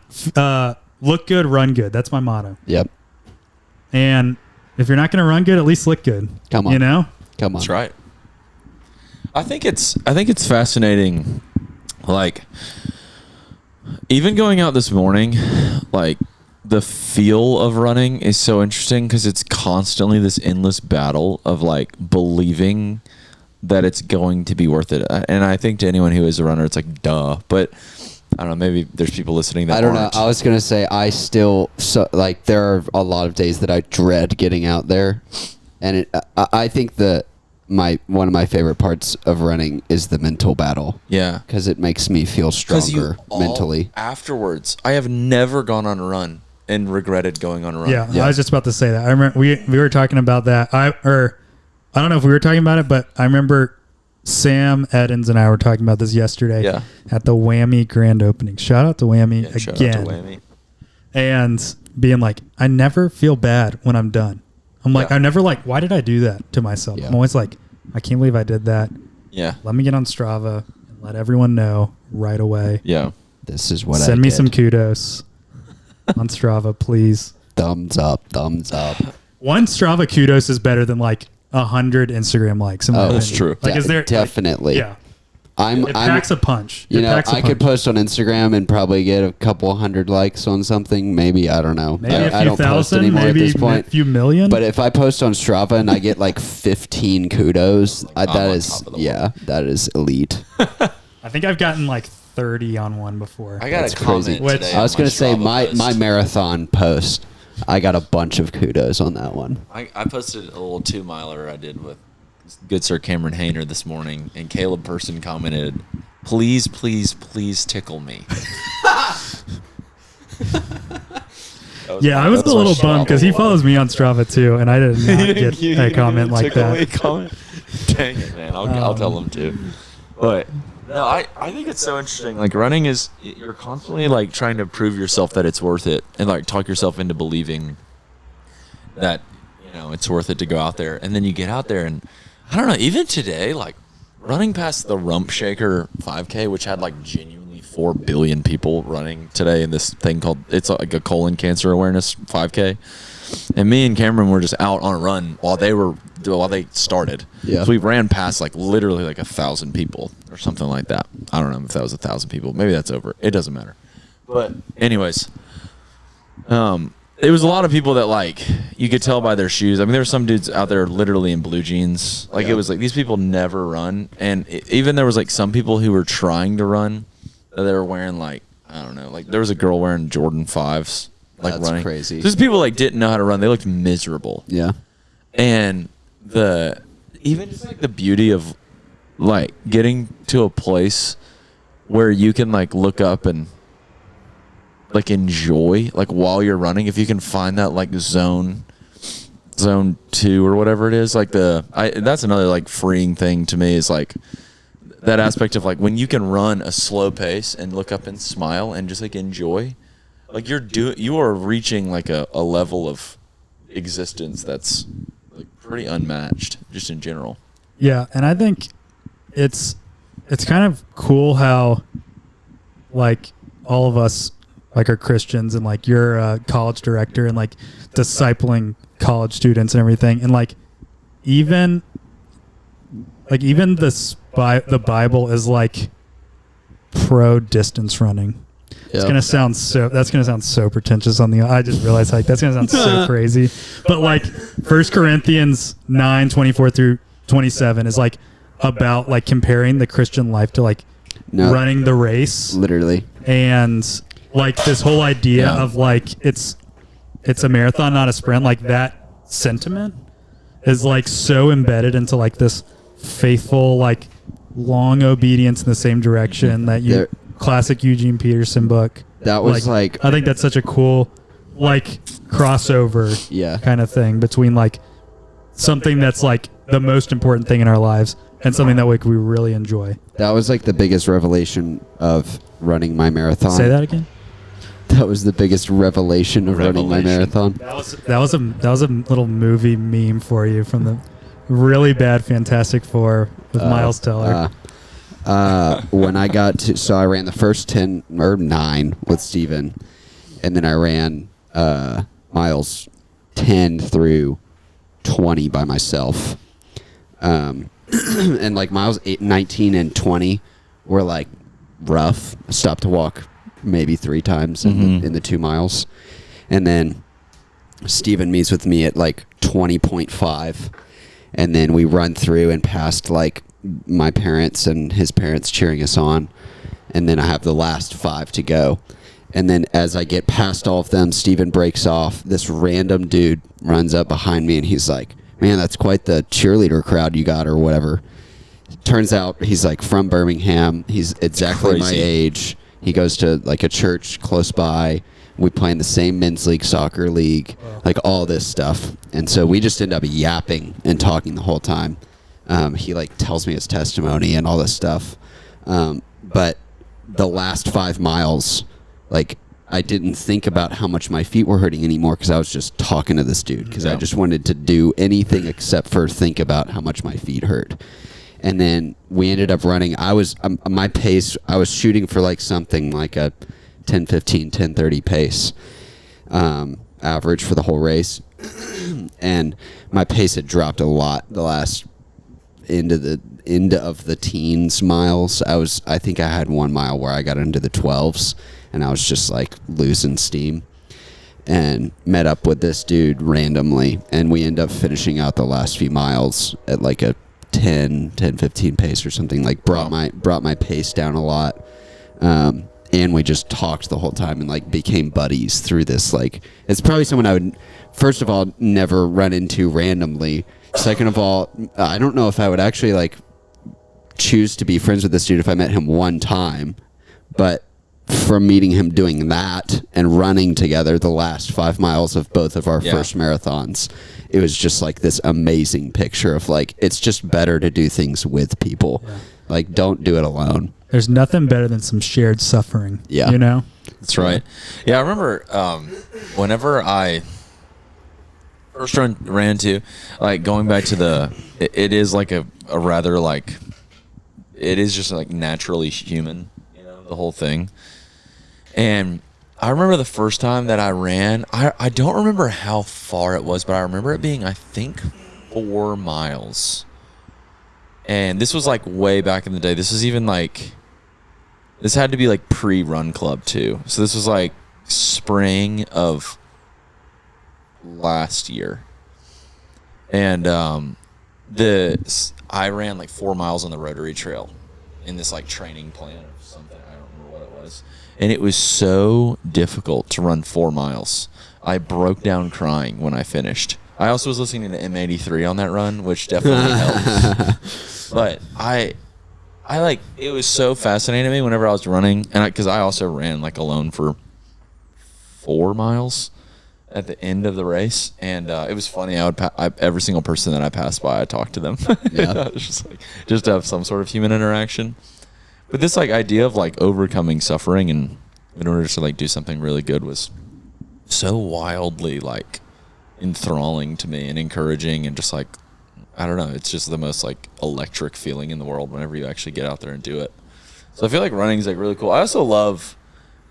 good, run good. That's my motto. Yep. And if you're not going to run good, at least look good. Come on. You know? Come on. That's right. I think it's fascinating, like even going out this morning, like the feel of running is so interesting because it's constantly this endless battle of like believing that it's going to be worth it. And I think to anyone who is a runner, it's like, duh. But I don't know, maybe there's people listening that I don't aren't. know. I was going to say, there are a lot of days that I dread getting out there. And I think one of my favorite parts of running is the mental battle. Yeah. Because it makes me feel stronger mentally. Afterwards, I have never gone on a run and regretted going on a run. Yeah, I was just about to say that. I remember we were talking about that. I don't know if we were talking about it, but I remember Sam Edens and I were talking about this yesterday at the Whammy grand opening. Shout out to Whammy again. Shout out to Whammy. And being like, I never feel bad when I'm done. I'm like, I'm never like, why did I do that to myself? Yeah. I'm always like, I can't believe I did that. Yeah. Let me get on Strava and let everyone know right away. Yeah. This is what Send me some kudos on Strava, please. Thumbs up. Thumbs up. One Strava kudos is better than like 100 Instagram likes. That's true. Like, is there definitely? Like, yeah. It packs a punch. I could post on Instagram and probably get a couple hundred likes on something. Maybe, I don't know. Maybe I don't post anymore at this point. A few million. But if I post on Strava and I get like 15 kudos, that is elite. I think I've gotten like 30 on one before. I got a comment today. I was going to say my marathon post, I got a bunch of kudos on that one. I posted a little 2-miler I did with good sir Cameron Hayner this morning, and Caleb Person commented, please, please, please tickle me. I was a little bummed because he follows me on Strava too, and I did not get a comment like that. Dang it, man. I'll tell him too. But no, I think it's so interesting. Like running is, you're constantly like trying to prove yourself that it's worth it, and like talk yourself into believing that, you know, it's worth it to go out there. And then you get out there, and I don't know, even today, like running past the Rump Shaker 5K, which had like genuinely 4 billion people running today in this thing called, it's like a colon cancer awareness 5K. And me and Cameron were just out on a run while they started. Yeah. So we ran past like literally like 1,000 people or something like that. I don't know if that was 1,000 people. Maybe that's over. It doesn't matter. But anyways, it was a lot of people that like you could tell by their shoes. I mean, there were some dudes out there literally in blue jeans. Like it was like these people never run. And even there was like some people who were trying to run that they were wearing like, I don't know, like there was a girl wearing Jordan 5s. Like That's running. crazy. These people like didn't know how to run. They looked miserable. Yeah. And even just like the beauty of like getting to a place where you can like look up and like enjoy like while you're running, if you can find that like zone 2 or whatever it is, like that's another like freeing thing to me is like that aspect of like when you can run a slow pace and look up and smile and just like enjoy. Like you are reaching like a level of existence that's like pretty unmatched just in general. Yeah, and I think it's kind of cool how like all of us like are Christians and like you're a college director and like discipling college students and everything, and like even the Bible is like pro distance running. It's gonna sound so pretentious on the. I just realized like that's gonna sound so crazy, but like 1 Corinthians 9:24 through 27 is like about like comparing the Christian life to like running the race, literally, and like this whole idea of like it's a marathon, not a sprint. Like that sentiment is like so embedded into like this faithful like long obedience in the same direction that you. Classic Eugene Peterson book. That was like I think that's such a cool like crossover kind of thing between like something that's like the most important thing in our lives and something that we really enjoy. That was like the biggest revelation of running my marathon. Say that again. That was the biggest revelation of running my marathon. That was a little movie meme for you from the really bad Fantastic Four with Miles Teller. When I got to, so I ran the first 10 or 9 with Steven, and then I ran miles 10 through 20 by myself. And like miles 19 and 20 were like rough. I stopped to walk maybe 3 times in the 2 miles. And then Steven meets with me at like 20.5, and then we run through and past like my parents and his parents cheering us on, and then I have the last 5 to go. And then as I get past all of them, Steven breaks off. This random dude runs up behind me and he's like, man, that's quite the cheerleader crowd you got or whatever. Turns out he's like from Birmingham. He's exactly my age. He goes to like a church close by. We play in the same men's league, soccer league, like all this stuff. And so we just end up yapping and talking the whole time. He like tells me his testimony and all this stuff. But the last 5 miles, like I didn't think about how much my feet were hurting anymore because I was just talking to this dude because I just wanted to do anything except for think about how much my feet hurt. And then we ended up running. My pace, I was shooting for like something like a 10:15, 10:30 pace average for the whole race. And my pace had dropped a lot the last end of the teens miles. I think I had 1 mile where I got into the 12s and I was just like losing steam, and met up with this dude randomly, and we end up finishing out the last few miles at like a 10-15 pace or something. Like brought my pace down a lot, and we just talked the whole time and like became buddies through this. Like it's probably someone I would, first of all, never run into randomly. Second of all, I don't know if I would actually like choose to be friends with this dude if I met him one time, but from meeting him doing that and running together the last 5 miles of both of our first marathons, it was just like this amazing picture of like, it's just better to do things with people. Like, don't do it alone. There's nothing better than some shared suffering. Yeah. You know? That's right. Yeah, I remember whenever I first ran to, like, going back to it is like a rather like, it is just like naturally human, you know, the whole thing. And I remember the first time that I ran, I don't remember how far it was, but I remember it being, I think, 4 miles. And this was like way back in the day. This was even like, this had to be like pre-run club too. So this was like spring of last year. And I ran like 4 miles on the Rotary Trail in this like training plan or something. I don't remember what it was. And it was so difficult to run 4 miles. I broke down crying when I finished. I also was listening to M83 on that run, which definitely helps. But I like, it was so fascinating to me whenever I was running, and because I also ran like alone for 4 miles at the end of the race, and it was funny. Every single person that I passed by, I talked to them. Yeah, it was just to have some sort of human interaction. But this like idea of like overcoming suffering and in order to like do something really good was so wildly like enthralling to me and encouraging, and just like, I don't know, it's just the most like electric feeling in the world whenever you actually get out there and do it. So I feel like running is like really cool. I also love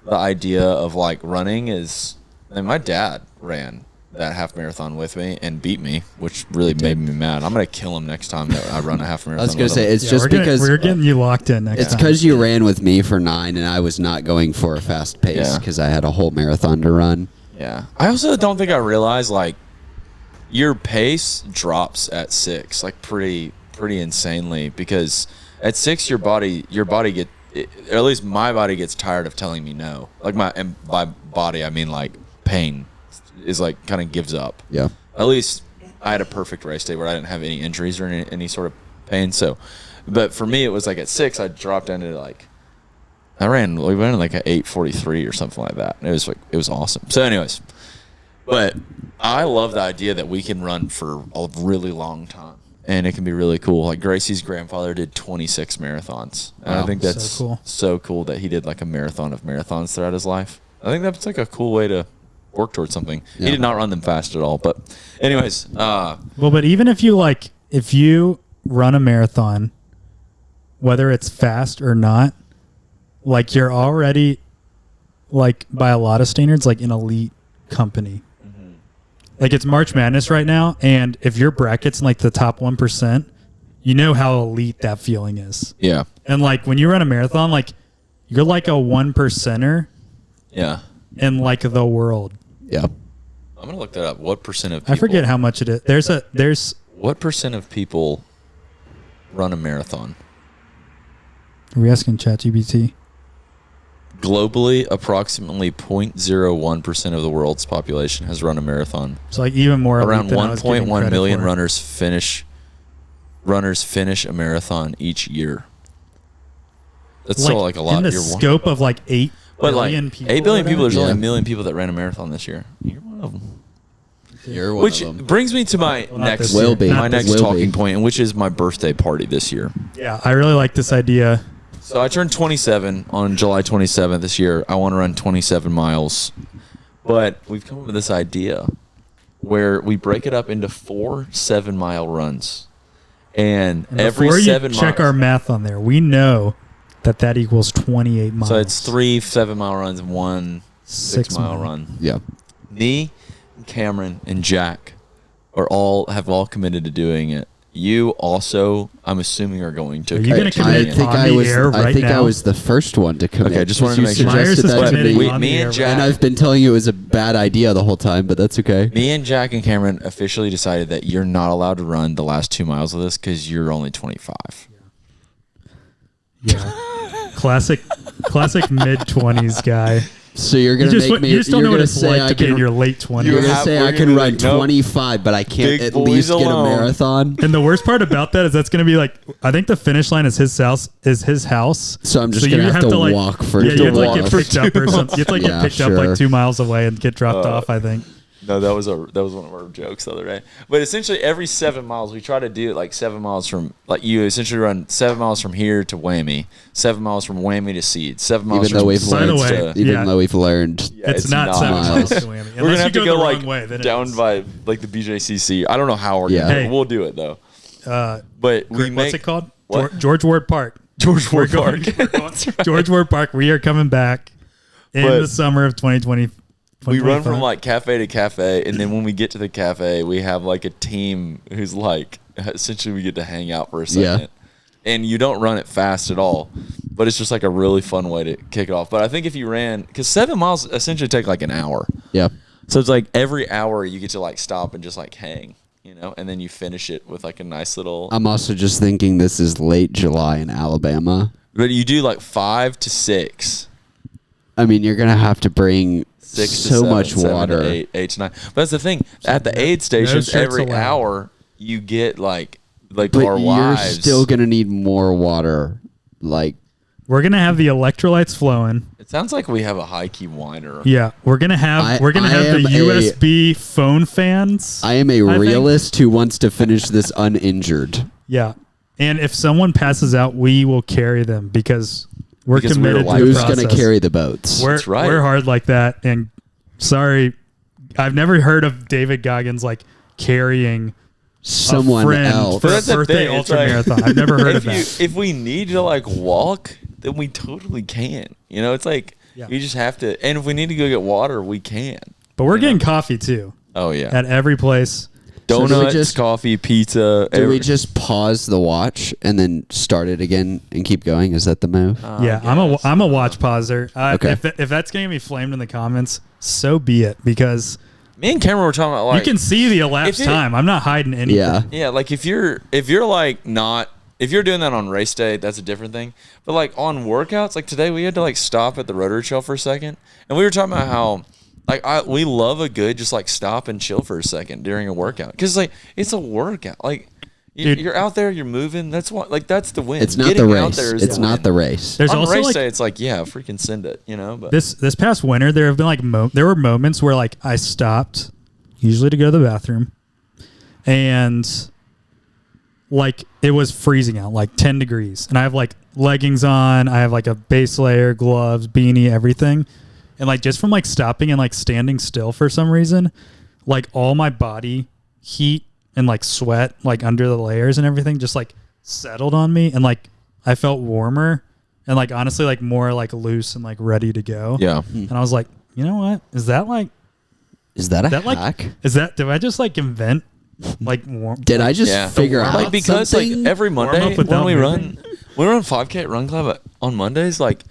the idea of like running is, and my dad ran that half marathon with me and beat me, which really made me mad. I'm gonna kill him next time that I run a half marathon. I was gonna say with it's just because we're getting you locked in next time. It's because you ran with me for 9 and I was not going for a fast pace because I had a whole marathon to run. Yeah. I also don't think I realized like your pace drops at 6 like pretty insanely, because at 6 your body or at least my body gets tired of telling me no. Like and by body I mean like pain is like kind of gives up. Yeah. At least I had a perfect race day where I didn't have any injuries or any sort of pain. So, but for me it was like at 6 I dropped down to like, we ran like at 8:43 or something like that. And it was awesome. So anyways, but I love the idea that we can run for a really long time, and it can be really cool. Like Gracie's grandfather did 26 marathons. And I think that's so cool that he did like a marathon of marathons throughout his life. I think that's like a cool way to work towards something. Yeah. He did not run them fast at all, but anyways. Well, but even if you run a marathon, whether it's fast or not, like you're already like by a lot of standards, like an elite company. Mm-hmm. Like it's March Madness right now. And if your bracket's in like the top 1%, you know how elite that feeling is. Yeah. And like when you run a marathon, like you're like a 1%er. Yeah. In like the world. Yeah. I'm going to look that up. What percent of people? I forget how much it is. There's what percent of people run a marathon? Are we asking ChatGPT? Globally, approximately 0.01% of the world's population has run a marathon. So like even more. Around 1.1 million runners finish a marathon each year. That's still like a lot. In the scope of like 8 billion people. 8 billion people. There's only 1 million people that ran a marathon this year. You're one of them. You're one which of them. Brings me to my next talking point, and which is my birthday party this year. Yeah, I really like this idea. So I turned 27 on July 27th this year. I want to run 27 miles. But we've come up with this idea where we break it up into 4 7-mile runs. And every 7 miles. Check our math on there. We know that equals 28 miles. So it's 3 7-mile runs and 1 6-mile run. Yeah. Me, Cameron, and Jack have all committed to doing it. You also, I'm assuming, are going to. Are you going to commit I think I was the first one to commit. Okay, just wanted to make sure. Myers is committing me and Jack, and I've been telling you it was a bad idea the whole time, but that's okay. Me and Jack and Cameron officially decided that you're not allowed to run the last 2 miles of this because you're only 25. Yeah. Classic mid-20s guy. So you're going to make me... You just don't know what it's like to be in your late 20s. You're going to say I can run 25, but I can't at least get a marathon? And the worst part about that is that's going to be like... I think the finish line is his house. So I'm just going to have to walk for... Yeah, you have to like get picked up or something. You have to like get picked up like 2 miles away and get dropped off, I think. No, that was one of our jokes the other day. But essentially, every 7 miles, we try to do it like 7 miles from, like you essentially run 7 miles from here to Whammy, 7 miles from Whammy to Seed, 7 miles even though we've learned it's not 7 miles to Whammy. We're gonna have to go like down by like the BJCC. I don't know how we're gonna do it. We'll do it though. But we what's it called? George Ward Park. George Ward Park. George Ward Park. We are coming back in But the summer of 2020. We run from like cafe to cafe, and then when we get to the cafe, we have like a team who's like essentially we get to hang out for a second. And you don't run it fast at all, but it's just like a really fun way to kick it off. But I think if you ran, because 7 miles essentially take like an hour. Yeah. So it's like every hour you get to like stop and just like hang, you know, and then you finish it with like a nice little. I'm also just thinking this is late July in Alabama. But you do like 5 to 6. I mean, you're gonna have to bring 6 so to 7, much 7 water. to 8 to 9. But that's the thing. At the aid stations, shirts every allowed. hour you get like But our you're wives. still gonna need more water. Like, We're gonna have the electrolytes flowing. It sounds like we have a high key whiner. Yeah, we're gonna have I the am USB phone fans. I am a think. realist who wants to finish this uninjured. Yeah, and if someone passes out, we will carry them because we're Because we're committed to the Who's process. gonna carry the boats? We're, That's right. We're hard like that. And sorry, I've never heard of David Goggins like carrying Someone a friend else. for But a that's the birthday thing, it's ultra like- marathon. I've never heard of that. If we need to like walk, then we totally can. You know, it's like Yeah. you just have to. And if we need to go get water, we can. But we're you know? getting coffee too Oh yeah, at every place. So do we donuts, just- coffee, pizza. Do we just pause the watch and then start it again and keep going? Is that the move? Yeah, I'm a watch pauser. Okay. If that's gonna be flamed in the comments, so be it. Because Me and Cameron were talking about like you can see the elapsed if it- time. I'm not hiding anything. Yeah. yeah, like if you're like not. If you're doing that on race day, that's a different thing. But like on workouts, like today we had to like stop at the rotary trail for a second, and we were talking about how like we love a good just like stop and chill for a second during a workout because like it's a workout. Like Dude. you're out there, you're moving. That's what like that's the win. It's not Getting the out race. there is It's the not win. the race. There's On also race like day, it's like yeah, freaking send it, you know. But this past winter, there have been like there were moments where like I stopped, usually to go to the bathroom, and like it was freezing out, like 10 degrees, and I have like leggings on, I have like a base layer, gloves, beanie, everything, and like just from like stopping and like standing still for some reason, like all my body heat and like sweat like under the layers and everything just like settled on me, and like I felt warmer and like honestly like more like loose and like ready to go. yeah, And I was like, you know what? Is that Is that a like hack? did I just like invent like warm? Did I just yeah. figure out like because something? like every Warm Monday up without when we moving? run 5K at Run Club on Mondays, like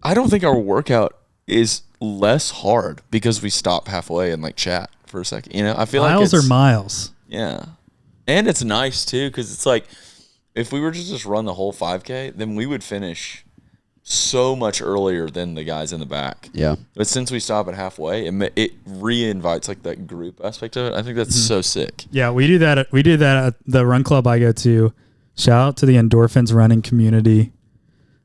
I don't think our workout is less hard because we stop halfway and like chat for a second. You know, I feel Miles like it's, or miles? yeah, and it's nice too because it's like if we were to just run the whole 5K, then we would finish so much earlier than the guys in the back. Yeah. But since we stop at halfway, it re-invites like that group aspect of it. I think that's so sick. Yeah, we do that. We do that at the run club I go to. Shout out to the Endorphins running community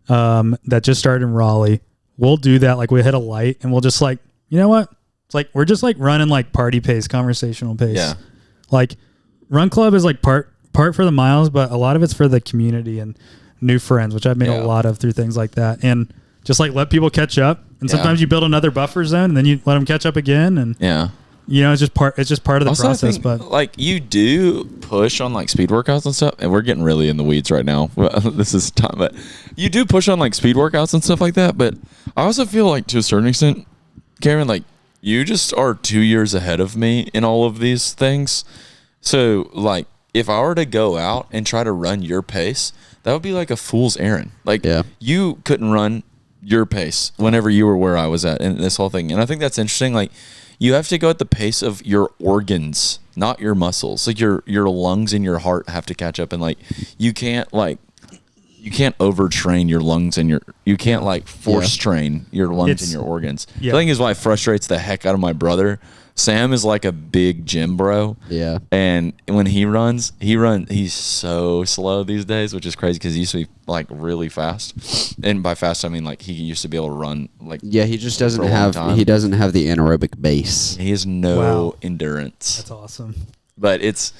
that just started in Raleigh. We'll do that. Like we hit a light and we'll just like, you know what? It's like we're just like running like party pace, conversational pace. Yeah. Like run club is like part for the miles, but a lot of it's for the community and new friends, which I've made Yeah. a lot of through things like that. And just like let people catch up. And Yeah. sometimes you build another buffer zone and then you let them catch up again. And Yeah. you know, it's just part of the Also, I process. think, But like you do push on like speed workouts and stuff, and we're getting really in the weeds right now. This is time, but you do push on like speed workouts and stuff like that. But I also feel like to a certain extent, Karen, like you just are 2 years ahead of me in all of these things. So like if I were to go out and try to run your pace, that would be like a fool's errand. Like Yeah. you couldn't run your pace whenever you were where I was at in this whole thing. And I think that's interesting. Like you have to go at the pace of your organs, not your muscles. Like your lungs and your heart have to catch up. And like you can't overtrain your lungs and you can't like force train your lungs and your organs. Yeah. The thing is why it frustrates the heck out of my brother. Sam is like a big gym bro. Yeah. And when he's so slow these days, which is crazy because he used to be like really fast. And by fast, I mean like he used to be able to run like Yeah, he just doesn't for a long have time. he doesn't have the anaerobic base. he has no Wow. endurance. that's awesome. But it's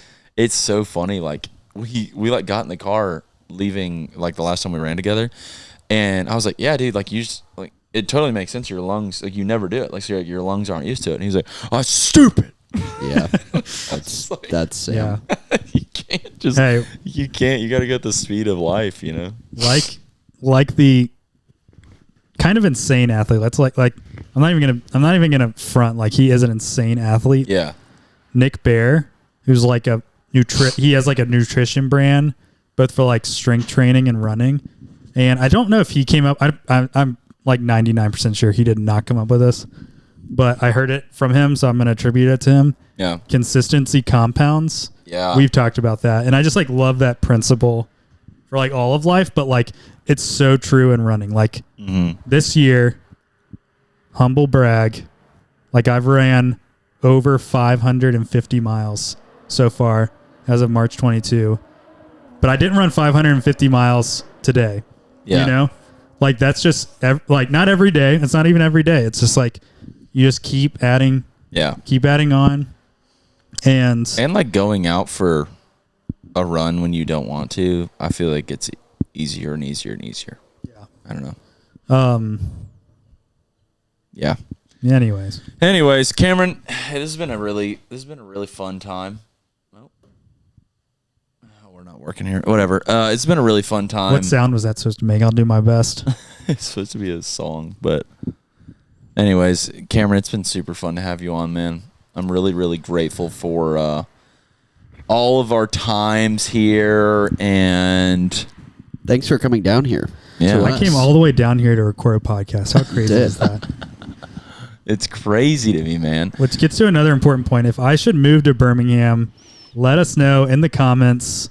so funny. Like we like got in the car leaving like the last time we ran together, and I was like, yeah, dude, like you just like it totally makes sense. Your lungs, like you never do it. Like so your lungs aren't used to it. And he's like, oh, it's stupid. Yeah. That's Yeah. Sam. You can't just Hey. you can't. You got to get the speed of life, you know. like the kind of insane athlete. That's like I'm not even gonna front. Like, he is an insane athlete. Yeah. Nick Bear, who's like he has like a nutrition brand, both for like strength training and running. And I don't know if he came up. I'm like 99% sure he did not come up with this, but I heard it from him, so I'm going to attribute it to him. Yeah. Consistency compounds. Yeah. We've talked about that, and I just like love that principle for like all of life, but like it's so true in running. Like this year, humble brag, like I've ran over 550 miles so far as of March 22, but I didn't run 550 miles today. Yeah. You know, like that's just like not every day. It's not even every day. It's just like you just keep adding on. And like going out for a run when you don't want to, I feel like it's easier and easier and easier. Yeah. I don't know. Yeah. Anyways, Cameron, this has been a really fun time. Oh, we're not working here. Whatever. It's been a really fun time. What sound was that supposed to make? I'll do my best. It's supposed to be a song, but anyways, Cameron, it's been super fun to have you on, man. I'm really, really grateful for all of our times here, and thanks for coming down here. Yeah, I came all the way down here to record a podcast. How crazy is that? It's crazy to me, man. Which gets to another important point. If I should move to Birmingham, let us know in the comments.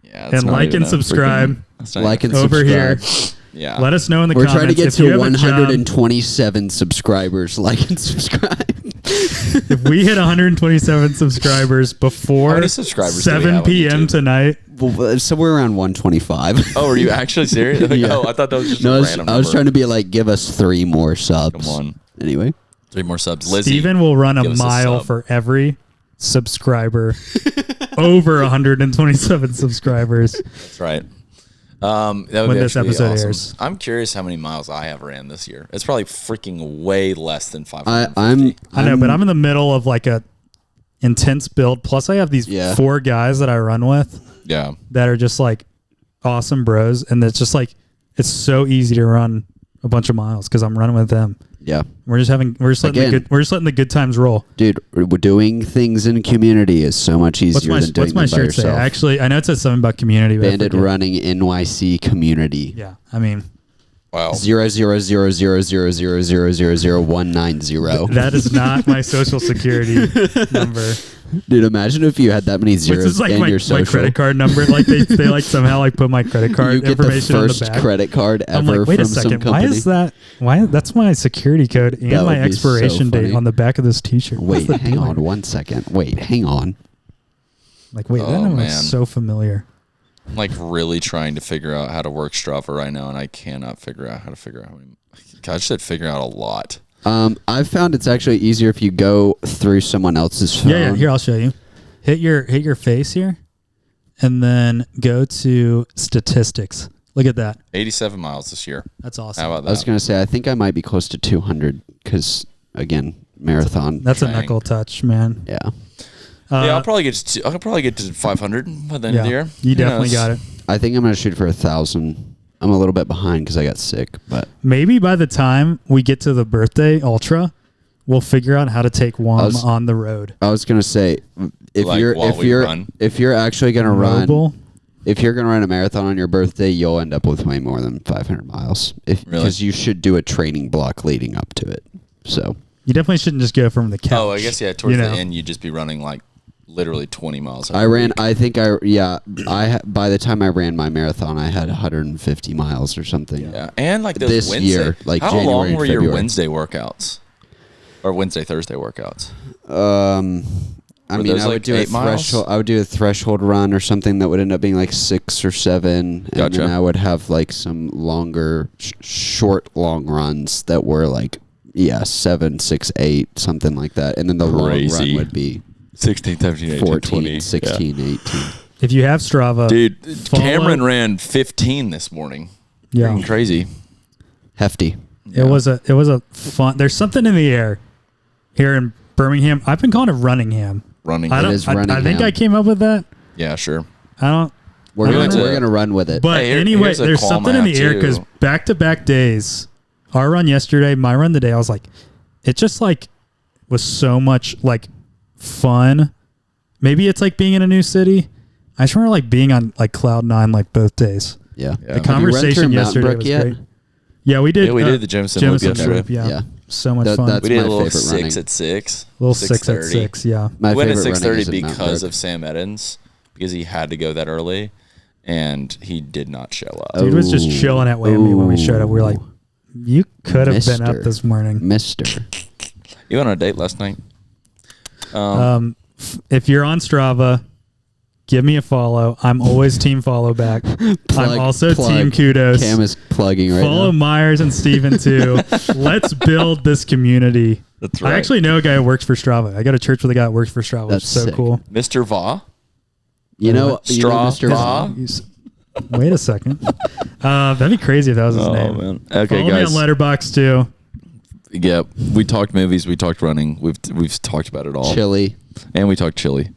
Yeah, and like and subscribe. Like and over subscribe. Here. Yeah. Let us know in the We're comments. trying to get to 127 subscribers. Like and subscribe. If we hit 127 subscribers before 7 p.m. tonight. Well, somewhere around 125. Oh, are you actually serious? Yeah. Oh, I thought that was just a random number. I was trying to be like, give us 3 more subs. Come on. Anyway. 3 more subs. Lizzie, Steven will run a mile for every subscriber over 127 subscribers. That's right. That would when be this episode awesome. airs. I'm curious how many miles I have ran this year. It's probably freaking way less than 550. I know, but I'm in the middle of like a intense build. Plus, I have these 4 guys that I run with. Yeah. That are just like awesome bros, and it's just like it's so easy to run a bunch of miles because I'm running with them. Yeah, we're just letting the good times roll, dude. Doing things in community is so much easier than doing them by yourself. Say? Actually, I know it says something about community. Bandit Running NYC community. Yeah, I mean, wow. 00000000190. That is not my social security number. Dude, imagine if you had that many zeros. This is like in your social. my credit card number. Like they like somehow like put my credit card information on the back. You get the first credit card ever. I'm like, wait from a second. Some company. Why is that? Why that's my security code and my expiration date on the back of this T-shirt. Wait, hang on 1 second. Wait, hang on. Like, wait, that number is so familiar. I'm like really trying to figure out how to work Strava right now, and I cannot figure out how to figure out how many. God, I just said figure out a lot. I've found it's actually easier if you go through someone else's phone. Yeah. Here, I'll show you. Hit your face here, and then go to statistics. Look at that. 87 miles this year. That's awesome. How about that? I was going to say, I think I might be close to 200 because, again, marathon. That's a knuckle touch, man. Yeah. I'll probably get to 500 by the end of the year. You definitely got it. I think I'm going to shoot for 1,000. I'm a little bit behind because I got sick, but maybe by the time we get to the birthday ultra, we'll figure out how to take one on the road. I was going to say, if you're actually going to run, if you're going to run a marathon on your birthday, you'll end up with way more than 500 miles. Because you should do a training block leading up to it. So you definitely shouldn't just go from the couch. Oh, I guess towards the end, you'd just be running like literally 20 miles. By the time I ran my marathon, I had 150 miles or something. Yeah, and like those this Wednesday, year, like how January long were and February. your Wednesday workouts or Thursday workouts? I mean, I would do a threshold. I would do a threshold run or something that would end up being like 6 or 7, and then I would have like some longer, long runs that were like 7, 6, 8, something like that, and then the long run would be 16, 17, 18, 14, 20, 16, 18. If you have Strava, dude, Cameron ran 15 this morning. Yeah, freaking crazy, hefty. Yeah. It was a fun. There's something in the air here in Birmingham. I've been calling it Runningham. Running. I think I came up with that. Yeah, sure. I We're went to- gonna run with it. But Hey, anyway, here's a there's qualm something I in the have, air too. because back-to-back days, our run yesterday, my run today, I was like, it just like was so much like fun. Maybe it's like being in a new city. I just remember like being on like cloud nine like both days. Yeah. Yeah. The conversation yesterday was great. Yeah, we did. Yeah, we did the Jemison Loop yesterday. Yeah. Yeah. So much That- fun. that's We did my a little favorite 6 running. at 6. Little 6 at 6:30. 6, yeah. My We went at favorite running 6:30 is in Mount because Brook. of Sam Eddins, because he had to go that early, and he did not show up. Dude was just Ooh. chilling at Whammy when we showed up. We were like, you could have been up Mister. this morning. Mister. You went on a date last night? If you're on Strava, give me a follow. I'm always team follow back. I'm also team kudos. Cam is plugging right Follow now. Myers and Steven too. Let's build this community. That's I actually know a guy who works for Strava. I go to church with a guy that works for Strava. Which That's is so sick. cool. Mr. Va? You know, Mr. Strava. Wait a second. That'd be crazy if that was his name. Man. Okay, Follow guys. me on Letterboxd too. Yeah, we talked movies, we talked running, we've talked about it all. Chili. And we talked chili.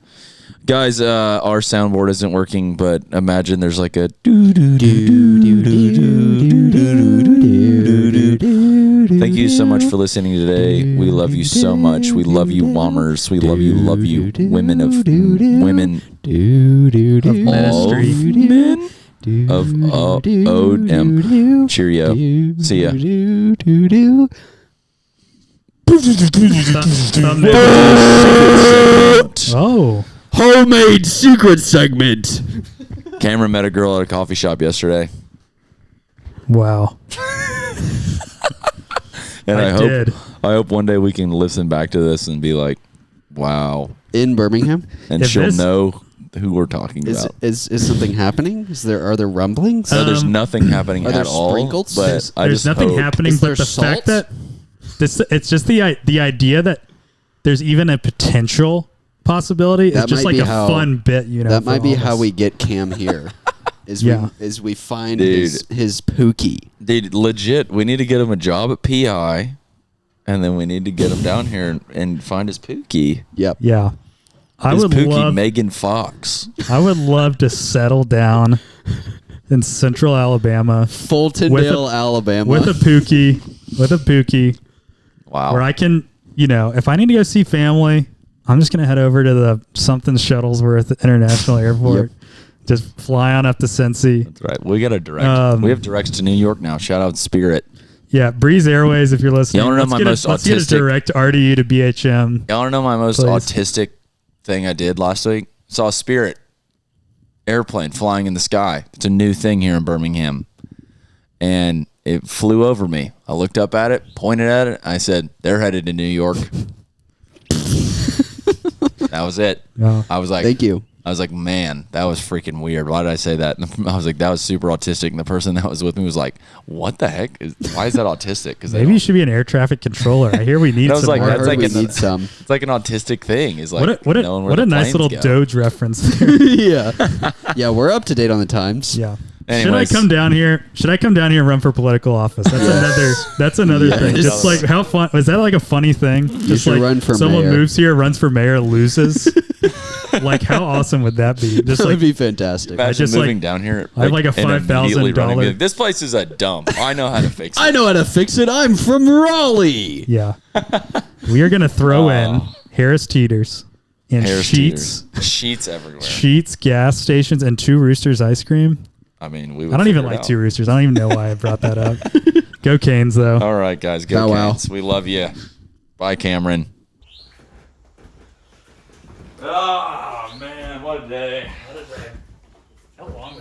Guys, our soundboard isn't working, but imagine there's like a Thank you so much for listening today. We love you so much. We love you, bombers. We love you, women of women Ministry. of OM. Cheerio. See ya. Thumbnail. Oh. Homemade secret segment. Cameron met a girl at a coffee shop yesterday, Wow. and I did. I hope one day we can listen back to this and be like, wow, In Birmingham? and If she'll this- know who we're talking Is about. is something happening? Are there rumblings? No, there's Um, nothing happening are there at all. sprinkles? But There's, I there's just nothing hope. happening, Is but there the fact salt? that it's just the idea that there's even a potential possibility That is just might like be a how- fun bit, you know. That for might be all of how us. we get Cam here. Yeah. We find Dude. his pookie. Dude, legit, we need to get him a job at PI, and then we need to get him down here and find his Pookie. Yep. Yeah. I His would Pookie, love Megan Fox. I would love to settle down in central Alabama Fultondale, Alabama. with a Pookie, Wow. where I can, if I need to go see family, I'm just going to head over to the something Shuttlesworth International Airport. Just fly on up to Cincy. That's right. We got a direct. We have directs to New York now. Shout out Spirit. Yeah, Breeze Airways, if you're listening. You wanna know my let's most get a autistic- direct RDU to BHM. Y'all wanna know my most Please. autistic thing I did last week? Saw a Spirit airplane flying in the sky. It's a new thing here in Birmingham. And it flew over me. I looked up at it, pointed at it. I said, they're headed to New York. That was it. Yeah. I was like, Thank you. I was like, man, that was freaking weird. Why did I say that? And I was like, that was super autistic. And the person that was with me was like, what the heck? Why is that autistic? Because Maybe you should be an air traffic controller. I hear we need And I was some like, more. that's I heard like we an- need some. it's like an autistic thing. Is like what knowing where a the nice planes little go. Doge reference there. Yeah. Yeah, we're up to date on the times. Yeah. Anyways. Should I come down here and run for political office? That's another thing. Yes. Just like how fun was that like a funny thing? Just should like run for someone mayor. moves here, runs for mayor, loses. Like how awesome would that be? Just That would like be fantastic. Imagine just, moving like, down here. I have, like, a and immediately $5,000 running, be like, this place is a dump. I know how to fix it. I know how to fix it. I'm from Raleigh. yeah. We are gonna throw in Harris Teeters and Harris Sheets, Teeters. Sheets everywhere. Sheets gas stations and Two Roosters ice cream. I mean, we. Would I don't even figure it like out. Two Roosters. I don't even know why I brought that up. Go Canes though. All right, guys. Go Bow wow. Canes. We love you. Bye, Cameron. Oh man, what a day! How long?